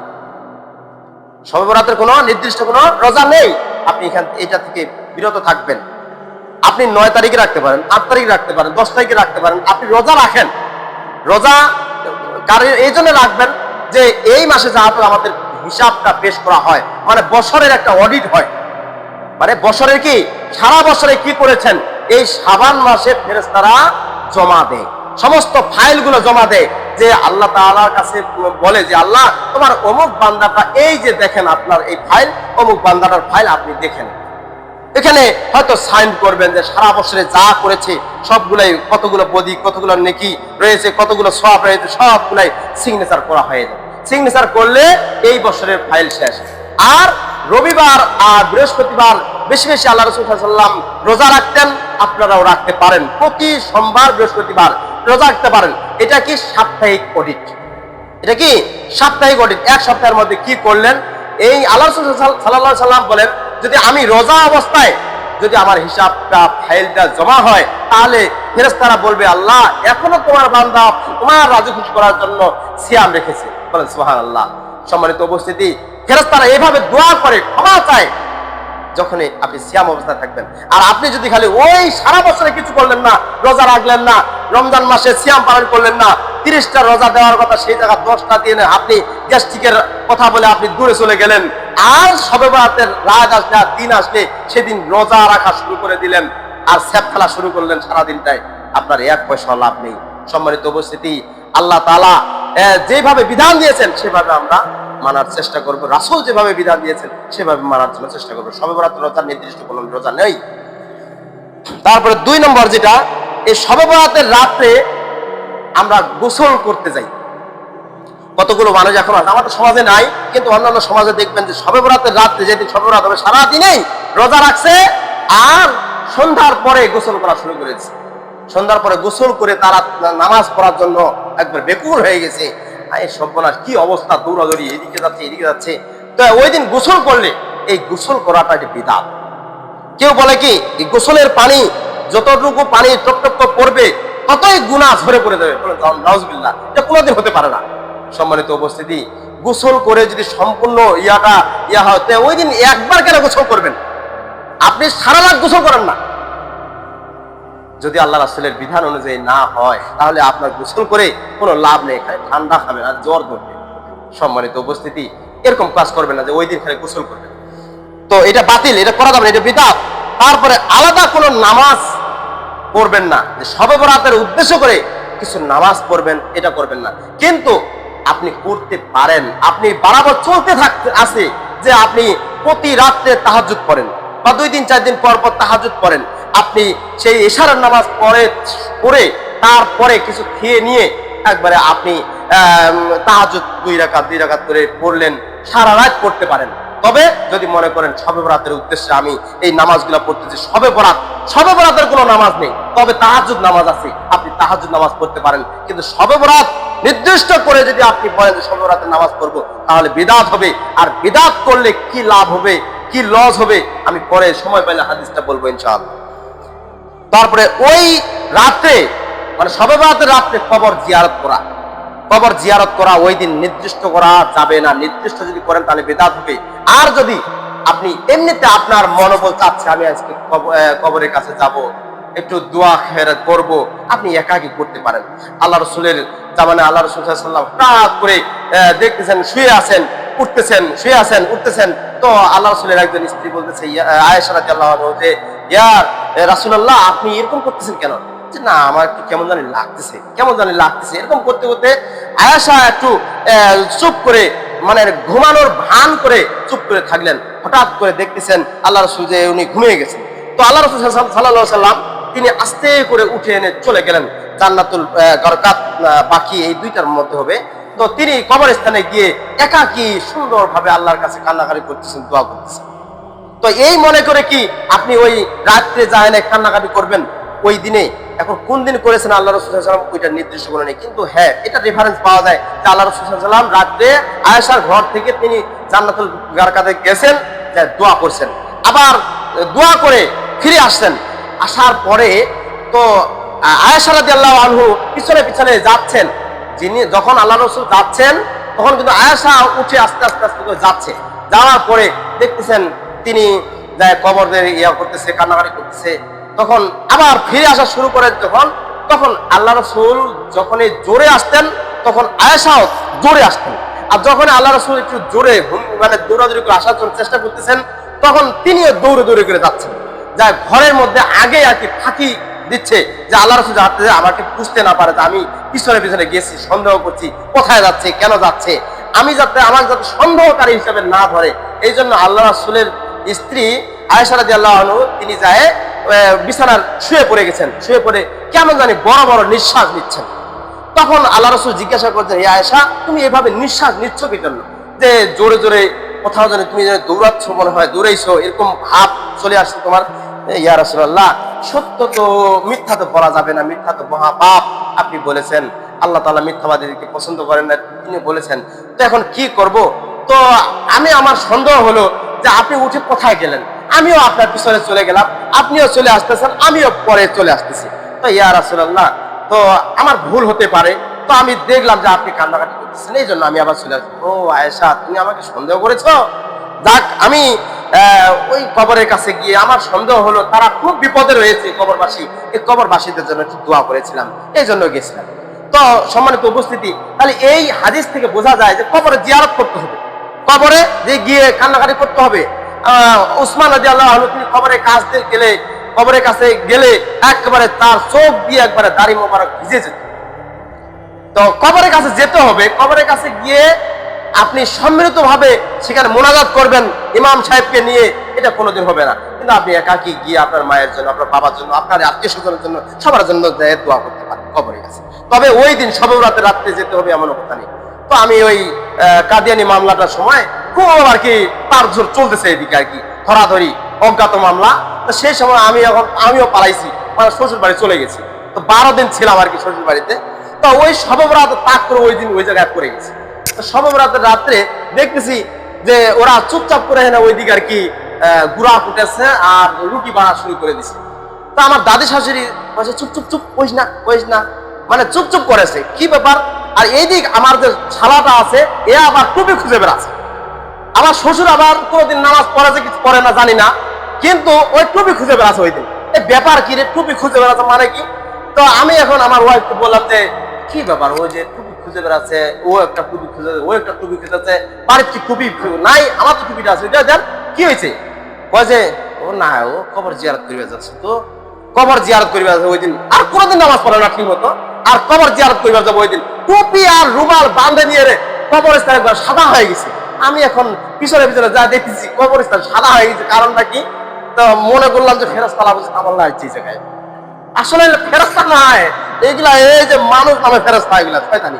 শবে বরাতের কোনো নির্দিষ্ট কোনো রোজা নেই। আপনি এটা থেকে বিরত থাকবেন। আপনি 9 তারিখে রাখতে পারেন, 8 তারিখে রাখতে পারেন, 10 তারিখে রাখতে পারেন। আপনি রোজা রাখেন। রোজা এই জন্য রাখবেন যে এই মাসে যাতে আমাদের হিসাবটা পেশ করা হয়, মানে বছরের একটা অডিট হয়, মানে বছরের কি সারা বছরে কি করেছেন এই শাবান মাসে ফেরেশতারা জমা দেয়, সমস্ত ফাইলগুলো জমা দেয়। যে আল্লাহ তাআলার কাছে বলে যে আল্লাহ তোমার অমুক বান্দাটা এই যে দেখেন আপনার এই ফাইল, অমুক বান্দাটার ফাইল আপনি দেখেন। এখানে হয়তো সাইন করবেন যে সারা বছরে যা করেছে সবগুলাই, কতগুলো বদি, কতগুলো নেকি রয়েছে, কতগুলো সওয়াব রয়েছে, সবগুলাই সিগনেচার করা হয়ে যাবে। সিগনেচার করলে এই বছরের ফাইল শেষ। আর রবিবার আর বৃহস্পতিবার বেশি বেশি আল্লাহ রাসূল সাল্লাল্লাহু আলাইহি ওয়াসাল্লাম রোজা রাখতেন, আপনারাও রাখতে পারেন। প্রতি সোমবার বৃহস্পতিবার রোজা রাখতে পারেন। এটা কি সাপ্তাহিক অডিট, এটা কি সাপ্তাহিক অডিট। এক সপ্তাহের মধ্যে কি করলেন এই আল্লাহ রাসূল সাল্লাল্লাহু আলাইহি ওয়াসাল্লাম বলেন যদি আমি রোজা অবস্থায় যদি আমার হিসাবটা ফাইলটা জমা হয়, তাহলে ফেরেশতারা বলবে আল্লাহ এখনো তোমার বান্দা তোমার রাজি খুশি করার জন্য সিয়াম রেখেছে। বলেন সুবহানাল্লাহ। সম্মানিত উপস্থিতি, ফেরেশতারা এইভাবে দোয়া করে, ক্ষমা চায় যখনই আপনি সিয়াম অবস্থায় থাকবেন। আর আপনি যদি খালি ওই সারা বছরে কিছু করলেন না, রোজা রাখলেন না, রমজান মাসে সিয়াম পালন করলেন না, 30টা রোজা দেওয়ার কথা সেই জায়গা 10টা দিয়ে আপনি গ্যাস্ট্রিকের কথা বলে আপনি দূরে চলে গেলেন, আর শবে বরাতের রাত আসলে আর দিন আসলে সেদিন রোজা রাখা শুরু করে দিলেন, আর স্যাপ খেলা শুরু করলেন সারা দিনটায়, আপনার 1 পয়সা লাভ নেই। সম্মানিত উপস্থিতি, আল্লাহ তাআলা যেভাবে বিধান দিয়েছেন সেভাবে আমরা মানার চেষ্টা করব। রাসূল যেভাবে বিধান দিয়েছেন সেভাবে মানার জন্য চেষ্টা করব। শবে বরাত রোজার নির্দিষ্ট কোনো রোজা নেই। তারপরে 2 নম্বর যেটা, এই শবে বরাতের রাতে আমরা গোসল করতে যাই। কতগুলো মানুষ এখন আছে, আমাদের সমাজে নাই, কিন্তু অন্যান্য সমাজে দেখবেন যে শবে বরাতের রাতে যেদিন শবে বরাত হবে সারাদিনেই রোজা রাখছে, আর সন্ধ্যার পরে গোসল করা শুরু করেছে। সন্ধ্যার পরে গোসল করে তারা নামাজ পড়ার জন্য একবার বেকুল হয়ে গেছে। সর্বনাশ, কি অবস্থা, দৌড়াদৌড়ি, এদিকে যাচ্ছে এদিকে যাচ্ছে। তো ওই দিন গোসল করলে এই গোসল করাটা একটা বিধাত। কেউ বলে কি এই গোসলের পানি যতটুকু পানি টপ পড়বে ততই গুনাহ ঝরে পড়ে যাবে। নাউজুবিল্লাহ, এটা কোনোদিন হতে পারে না। সম্মানিত উপস্থিতি, গোসল করে যদি সম্পূর্ণ ইয়া হয়, ওই দিন একবার কেন গোসল করবেন? আপনি সারা রাত গোসল করেন না। যদি আল্লাহ রাসূলের বিধান অনুযায়ী না হয় তাহলে আপনার গোসল করে কোনো লাভ নেই, খালি ঠান্ডা খাবেন আর জ্বর ধরবে। সম্মানিত উপস্থিতি, এরকম কাজ করবেন না যে ওই দিন খালি গোসল করবেন। তো এটা বাতিল, এটা করা যাবে না, এটা বিদআত। তারপরে আলাদা কোনো নামাজ পড়বেন না, যে শবে বরাতের উদ্দেশ্য করে কিছু নামাজ পড়বেন, এটা করবেন না। কিন্তু আপনি করতে পারেন, আপনি বরাবর চলতে থাকতে আছে যে আপনি প্রতি রাত্রে তাহাজ্জুদ পড়েন বা 2 দিন 4 দিন পর পর তাহাজ্জুদ পড়েন। আপনি সেই ইশারার নামাজ পড়ে তারপরে কিছু খেয়ে নিয়ে একবারে আপনি তাহাজ্জুদ 2 রাকাত করে পড়লেন, সারা রাত পড়তে পারেন। তবে যদি মনে করেন শবে বরাতের উদ্দেশ্যে আমি এই নামাজগুলো পড়তেছি, শবে বরাতের কোনো নামাজ নেই, তবে তাহাজ্জুদ নামাজ আছে, আপনি তাহাজ্জুদ নামাজ পড়তে পারেন। কিন্তু শবে বরাত নির্দিষ্ট করে যদি আপনি বলেন যে শবে বরাতের নামাজ পড়বো, তাহলে বিদআত হবে। আর বিদআত করলে কি লাভ হবে, কি লস হবে, আমি পরে সময় পেলে হাদিসটা বলবো ইনশাআল্লাহ। তারপরে ওই রাতে মানে শবে বরাতের রাতে কবর জিয়ারত করা ওই দিন নির্দিষ্ট করা যাবে না। নির্দিষ্ট যদি করেন তাহলে বিদআত হবে। আর যদি আপনি এমনিতে আপনার মনোবল চাচ্ছে আমি আজকে কবরের কাছে যাব, একটু দোয়া খেরাত করব, আপনি একাকী করতে পারেন। আল্লাহ রাসূলের জামানে আল্লাহ রাসূল সাল্লাল্লাহু আলাইহি ওয়াসাল্লাম হঠাৎ করে দেখতেছেন শুয়ে আছেন উঠতেছেন। তো আল্লাহ রাসূলের একজন স্ত্রী বলতেছে আয়েশা রাদিয়াল্লাহু আনহা যে ইয়া রাসূলুল্লাহ আপনি এরকম করতেছেন কেন? যে না আমার একটু কেমন জানি লাগতেছে। এরকম করতে করতে আয়েশা একটু চুপ করে মানে ঘুমানোর ভান করে চুপ করে থাকলেন। হঠাৎ করে দেখতেছেন আল্লাহ রাসূল যে উনি ঘুমিয়ে গেছেন। তো আল্লাহ রাসূল সাল্লাল্লাহু আলাইহি ওয়াসাল্লাম তিনি আস্তে করে উঠে এনে চলে গেলেন। জান্নাতুল গারকাত বাকি এই 2টার মধ্যে হবে। তো তিনি কবরস্থানে গিয়ে একাকী সুন্দরভাবে আল্লাহর কাছে কান্নাকাটি করতেছেন, দোয়া করতেছেন। তো এই মনে করে কি আপনি ওই রাত্রে যায় না কান্নাকাটি করবেন ওই দিনে? এখন কোন দিন করেছেন আল্লাহ রাসূল সাল্লাল্লাহু আলাইহি ওয়াসাল্লাম ওইটা নির্দিষ্ট করে নেই, কিন্তু হ্যাঁ এটা রেফারেন্স পাওয়া যায় যে আল্লাহ রাসূল সাল্লাল্লাহু আলাইহি ওয়াসাল্লাম রাত্রে আয়েশার ঘর থেকে তিনি জান্নাতুল গারকাতে গেছেন, দোয়া করছেন, আবার দোয়া করে ফিরে আসছেন। আসার পরে তো আয়েশা রাদিয়াল্লাহু আনহু পিছনে পিছনে যাচ্ছেন। যখন আল্লাহ রাসূল যাচ্ছেন তখন কিন্তু আয়েশা উঠে আস্তে আস্তে আস্তে করে যাচ্ছে। যাওয়ার পরে দেখতেছেন তিনি কবরের করতেছে, কান্নাকাটি করতেছে। তখন আবার ফিরে আসা শুরু করেন তখন আল্লাহ রাসূল যখনই জোরে আসতেন তখন আয়েশাও জোরে আসতেন। আর যখন আল্লাহ রাসূল একটু জোরে মানে দৌড়াদৌড়ি করে আসার জন্য চেষ্টা করতেছেন তখন তিনিও দৌড়ে দৌড়ে করে যাচ্ছেন, যা ঘরের মধ্যে আগে আর কি ফাঁকি দিচ্ছে যে আল্লাহ রাসূল যাতে আমাকে বুঝতে না পারে যে আমি পিছনে পিছনে গেছি, সন্দেহ করছি কোথায় যাচ্ছে, কেন যাচ্ছে, আমি যাতে আমার যাতে সন্দেহকারী হিসেবে না ধরে। এই জন্য আল্লাহ রাসূলের স্ত্রী আয়েশা রাদিয়াল্লাহু আনহা তিনি যায় বিছানার শুয়ে পড়ে গেছেন। শুয়ে পড়ে কেমন জানি বড় বড় নিঃশ্বাস নিচ্ছেন। তখন আল্লাহ রাসূল জিজ্ঞাসা করছেন, হে আয়েশা, তুমি এভাবে নিঃশ্বাস নিচ্ছ কি জন্য? যে জোরে জোরে কোথাও জানি তুমি দৌড়াচ্ছ, মনে হয় দৌড়াইছো, এরকম ভাব চলে আসছে তোমার। ইয়া রাসূলুল্লাহ, সত্য তো মিথ্যা তো বলা যাবে না, মিথ্যা তো মহাপাপ। আপনি বলেছেন আল্লাহ তাআলা মিথ্যাবাদীদেরকে পছন্দ করেন না, তিনি বলেছেন। তো এখন কি করব? তো আমার সন্দেহ হলো যে আপনি উঠে কোথায় গেলেন, আমিও আপনার পিছনে চলে গেলাম, আপনিও চলে আসতেছেন, আমিও পরে চলে আসতেছি। তো ইয়া রাসূলুল্লাহ, তো আমার ভুল হতে পারে, তো আমি দেখলাম যে আপনি কান্নাকাটি করতেছেন, এই জন্য আমি আবার চলে আসবো। ও আয়েশা, তুমি আমাকে সন্দেহ করেছো? যাক, আমি ওই কবরের কাছে গিয়ে আমার সন্দেহ হলো তারা খুব বিপদে রয়েছে কবরবাসী, এই কবরবাসীদের জন্য একটু দোয়া করেছিলাম, এই জন্য গেছিলাম। তো সম্মানিত উপস্থিতি, তাহলে এই হাদিস থেকে বোঝা যায় যে কবরে জিয়ারত করতে হবে, কবরে যে গিয়ে কান্নাকাটি করতে হবে। উসমান রাদিয়াল্লাহু আনহু তিনি কবরের কাছে গেলে একেবারে তার চোখ দিয়ে একবারে দাড়ি মোবারক ভিজে যেত। তো কবরের কাছে যেতে হবে, কবরের কাছে গিয়ে আপনি সম্মিলিত ভাবে সেখানে মোনাজাত করবেন ইমাম সাহেবকে নিয়ে, এটা কোনোদিন হবে না। কিন্তু আপনি একাকি গিয়ে আপনার মায়ের জন্য, আপনার বাবার জন্য, আপনার আত্মীয় স্বজনের জন্য, সবার জন্য দোয়া করতে পারেন কবরের কাছে। তবে ওই দিন শবে বরাতের রাত্রে যেতে হবে এমন কথা নেই। তো আমি ওই কাদিয়ানি মামলাটার সময় খুব আর কি তার জোর চলতেছে এদিকে আর কি, ধরাধরি অজ্ঞাত মামলা। তো সেই সময় আমিও পালাইছি, মানে শ্বশুর বাড়ি চলে গেছি। তো 12 দিন ছিলাম আর কি শ্বশুর বাড়িতে। তো ওই শবে বরাত তাক করে ওই দিন ওই জায়গায় পড়ে গেছি। শবে বরাতের রাত্রে দেখতেছি যে ওরা চুপচাপ করে না ওইদিকে আর কি গুড়া ফুটেছে আর রুটি বানা শুরু করে দিছে। তো আমার দাদি শাশুড়ি বলছে, চুপ চুপ চুপ, কইস না, মানে চুপ চুপ করেছে, কি ব্যাপার? আর এইদিক আমার যে শালাটা আছে এ আবার টুপি খুঁজে বেড়াচ্ছে। আমার শ্বশুর আবার কোনোদিন নামাজ পড়েছে কিছু পড়ে না জানি না, কিন্তু ওই টুপি খুঁজে বেড়াচ্ছে ওই দিন। এই ব্যাপার কি রে, টুপি খুঁজে বেড়াচ্ছে মানে কি? তো আমি এখন আমার ওয়াইফকে বললাম যে কি ব্যাপার, ও যে টুপি খুঁজে বেড়াচ্ছে, ও একটা টুপি খুঁজেছে, বাড়ির কি টুপি নাই? আমার তো টুপিটা আছে, দেন কি হয়েছে? যে ও না, ও কবর জিয়ারত করিবে যাচ্ছে। তো কবর জিয়ারত করিবে যাচ্ছে ওই দিন, আর কোনোদিন নামাজ পড়ে না ঠিক মতো, আর কবর জিয়ারত করিবে যাবো ওই দিন টুপি আর রুমাল বাঁধে নিয়ে রে কবরস্থান একবার সাদা হয়ে গেছে। আমি এখন পিছনে পিছনে যা দেখতেছি কবরস্থান সাদা হয়ে গেছে, কারণটা কি? তো মনে করলাম যে ফেরেশতারা বুঝি তামান্না হচ্ছে এই জায়গায়। আসলে ফেরেশতা নয় এইগুলা, এই যে মানুষ নামে ফেরেশতা, এগুলা শয়তানি।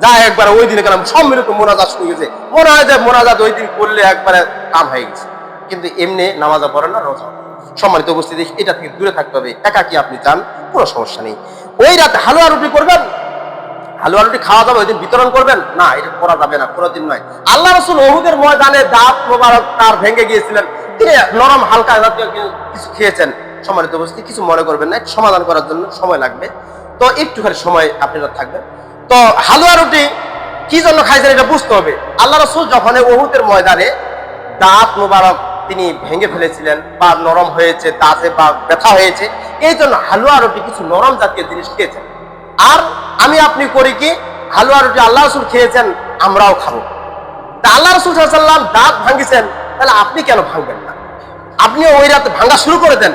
যা একবার ওই দিনে গেলাম সম্মিলিত মোনাজাত শুরু গেছে, মনে হয় যে মোনাজাত ওই দিন করলে একবারে কাম হয়ে গেছে। কিন্তু এমনি নামাজও পড়েন না, রোজা। সম্মানিত উপস্থিতি, এটা থেকে দূরে থাকতে হবে। একাকি আপনি চান, কোনো সমস্যা নেই। ওই রাতে হালুয়া রুটি করবেন, হালুয়া রুটি খাওয়া যাবে, ওই দিন বিতরণ করবেন না, এটা করা যাবে না, কোনোদিন নয়। আল্লাহ রাসূল উহুদের ময়দানে দাঁত মোবারক তার ভেঙে গিয়েছিলেন, তিনি নরম হালকা জাতীয় কিছু খেয়েছেন। সম্মানিত উপস্থিতি, কিছু মনে করবেন না, সমাধান করার জন্য সময় লাগবে, তো একটুখানি সময় আপনারা থাকবেন। তো হালুয়া রুটি কি জন্য খাইছেন এটা বুঝতে হবে। আল্লাহ রাসূল যখন উহুদের ময়দানে দাঁত মোবারক তিনি ভেঙে ফেলেছিলেন বা নরম হয়েছে, দাঁতে বা ব্যথা হয়েছে, এই জন্য হালুয়া রুটি কিছু নরম জাতীয় জিনিস খেয়েছেন। আর আমি আপনি করি কি, হালুয়া রুটি আল্লাহ রাসূল খেয়েছেন, আমরাও খাবো। তা আল্লাহ রাসূল সাল্লাল্লাহু আলাইহি ওয়াসাল্লাম দাঁত ভাঙিয়েছেন, তাহলে আপনি কেন ভাঙবেন না? আপনিও ওই রাতে ভাঙা শুরু করে দেন,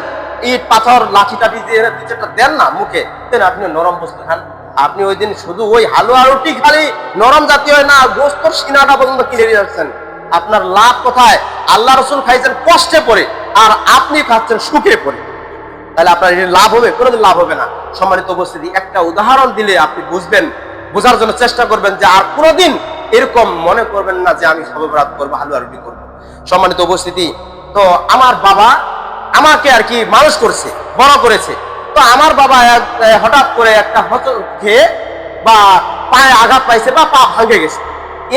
ইট পাথর লাঠি টাঠি দিয়ে যেটা দেন না মুখে, দেন আপনি নরম বস্তু খান। আপনি ওই দিন শুধু ওই হালুয়া রুটি খালি নরম জাতীয় না, গোস্তর সিনাটা পর্যন্ত কিনে দিয়ে যাচ্ছেন। আপনার লাভ কোথায়? আল্লাহ রাসূল খাইছেন কষ্টে পড়ে, আর আপনি খাচ্ছেন সুখে পড়ে, তাহলে আপনার লাভ হবে? কোনোদিন লাভ হবে না। সম্মানিত উপস্থিতি, একটা উদাহরণ দিলে আপনি বুঝবেন, বোঝার জন্য চেষ্টা করবেন যে আর কোনোদিন এরকম মনে করবেন না যে আমি শবে বরাত করবো, হালুয়া রুটি করবো। সম্মানিত উপস্থিতি, তো আমার বাবা আমাকে আর কি মানুষ করছে, বড় করেছে। তো আমার বাবা হঠাৎ করে একটা হোঁচট খেয়ে বা পায়ে আঘাত পাইছে বা পা ভাঙে গেছে।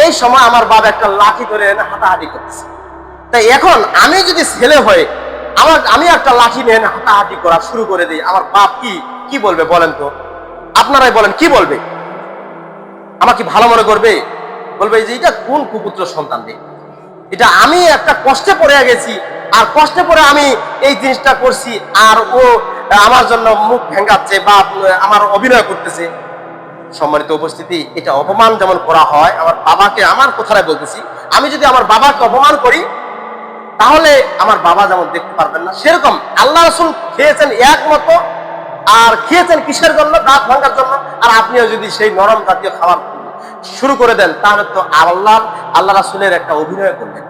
এই সময় আমার বাবা একটা লাঠি ধরে এনে হাঁটাহাঁটি করতেছে। তাই এখন আমি যদি ছেলে হয়ে আমি একটা লাঠি নিয়ে হাঁটাহাঁটি করা শুরু করে দিই, আমার বাপ কি বলবে বলেন তো? আপনারাই বলেন, কি বলবে? আমার কি ভালো মনে করবে? বলবে যে এটা কোন কুপুত্র সন্তান রে, এটা আমি একটা কষ্টে পড়ে গেছি, আর কষ্টে পড়ে আমি এই জিনিসটা করছি, আর ও আমার জন্য মুখ ভেঙ্গাচ্ছে বা আমার অভিনয় করতেছে। সম্মানিত উপস্থিতি, এটা অপমান যেমন করা হয় আমার বাবাকে, আমার কথাটাই বলতেছি, আমি যদি আমার বাবাকে অপমান করি তাহলে আমার বাবা যেমন দেখতে পারবেন না, সেরকম আল্লাহ রাসূল খেয়েছেন একমতো, আর খেয়েছেন কিসের জন্য? দাঁত ভাঙার জন্য। আর আপনিও যদি সেই নরম জাতীয় খাবার শুরু করে দেন তাহলে তো আল্লাহ রাসূলের একটা অভিনয় করলেন,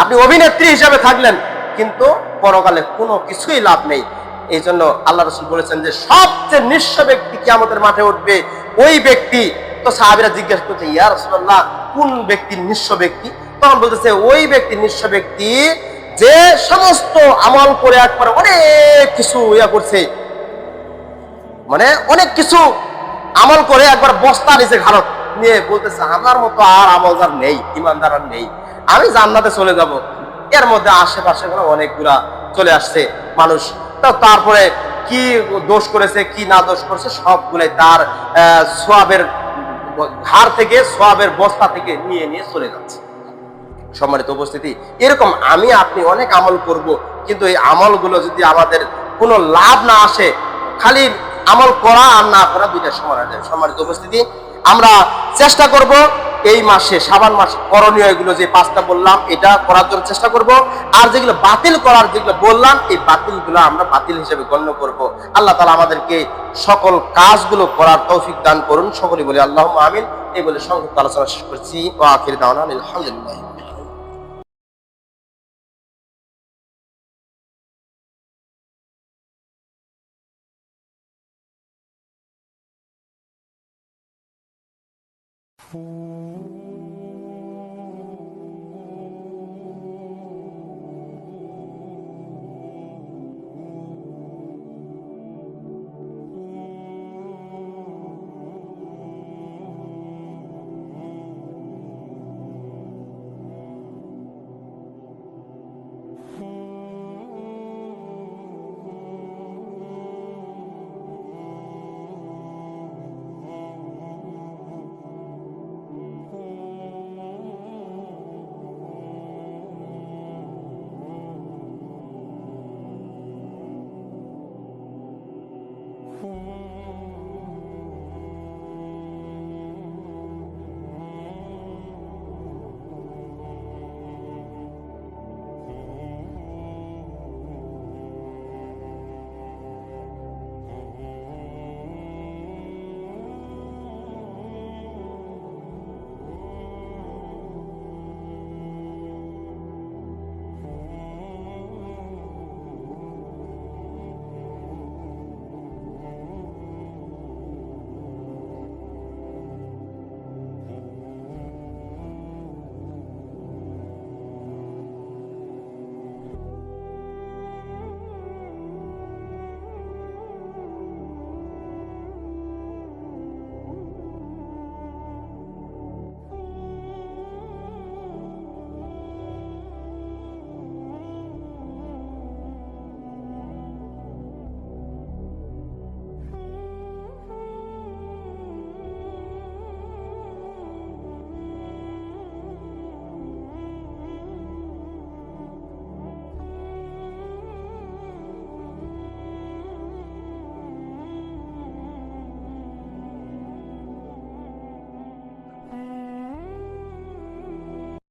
আপনি অভিনেত্রী হিসাবে থাকলেন, কিন্তু পরকালে কোনো কিছুই লাভ নেই। এই জন্য আল্লাহ রাসূল বলেছেন যে সবচেয়ে নিঃস্ব ব্যক্তি কিয়ামতের মাঠে উঠবে ওই ব্যক্তি। তো সাহাবীরা জিজ্ঞাসা করছে, ইয়া রাসূলুল্লাহ, কোন ব্যক্তি নিঃস্ব ব্যক্তি? তখন বলতেছে ওই ব্যক্তি নিঃস্ব ব্যক্তি যে সমস্ত আমল করে একবার অনেক কিছু করছে, মানে অনেক কিছু আমল করে একবার বস্তা নিচে ঘাড়ত নিয়ে বলতেছে আমার মতো আর আমল যার নেই, ইমানদার আর নেই, আমি জান্নাতে চলে যাব। এর মধ্যে আশেপাশে অনেকগুলা চলে আসছে মানুষ, তো তারপরে কি দোষ করেছে কি না দোষ করেছে সবগুলাই তার সোয়াবের ঘাড় থেকে, সোয়াবের বস্তা থেকে নিয়ে নিয়ে চলে যাচ্ছে। সম্মানিত উপস্থিতি, এরকম আমি আপনি অনেক আমল করব, কিন্তু এই আমলগুলো যদি আমাদের কোনো লাভ না আসে, খালি আমল করা আর না করা দুইটা সমান হয়ে যাবে। সম্মানিত উপস্থিতি, আমরা চেষ্টা করব এই মাসে, শাবান মাসে করণীয় এগুলো যে 5টা বললাম এটা করার জন্য চেষ্টা করব। আর যেগুলো বাতিল করার যেগুলো বললাম এই বাতিলগুলো আমরা বাতিল হিসেবে গণ্য করব। আল্লাহ তাআলা আমাদেরকে সকল কাজগুলো করার তৌফিক দান করুন। সকলে বলি আল্লাহুম্মা আমিন। এই বলে সংক্ষিপ্ত আলোচনা শেষ করছি। ওয়া আখিরু দাওয়ানা আলহামদুলিল্লাহ। Ooh.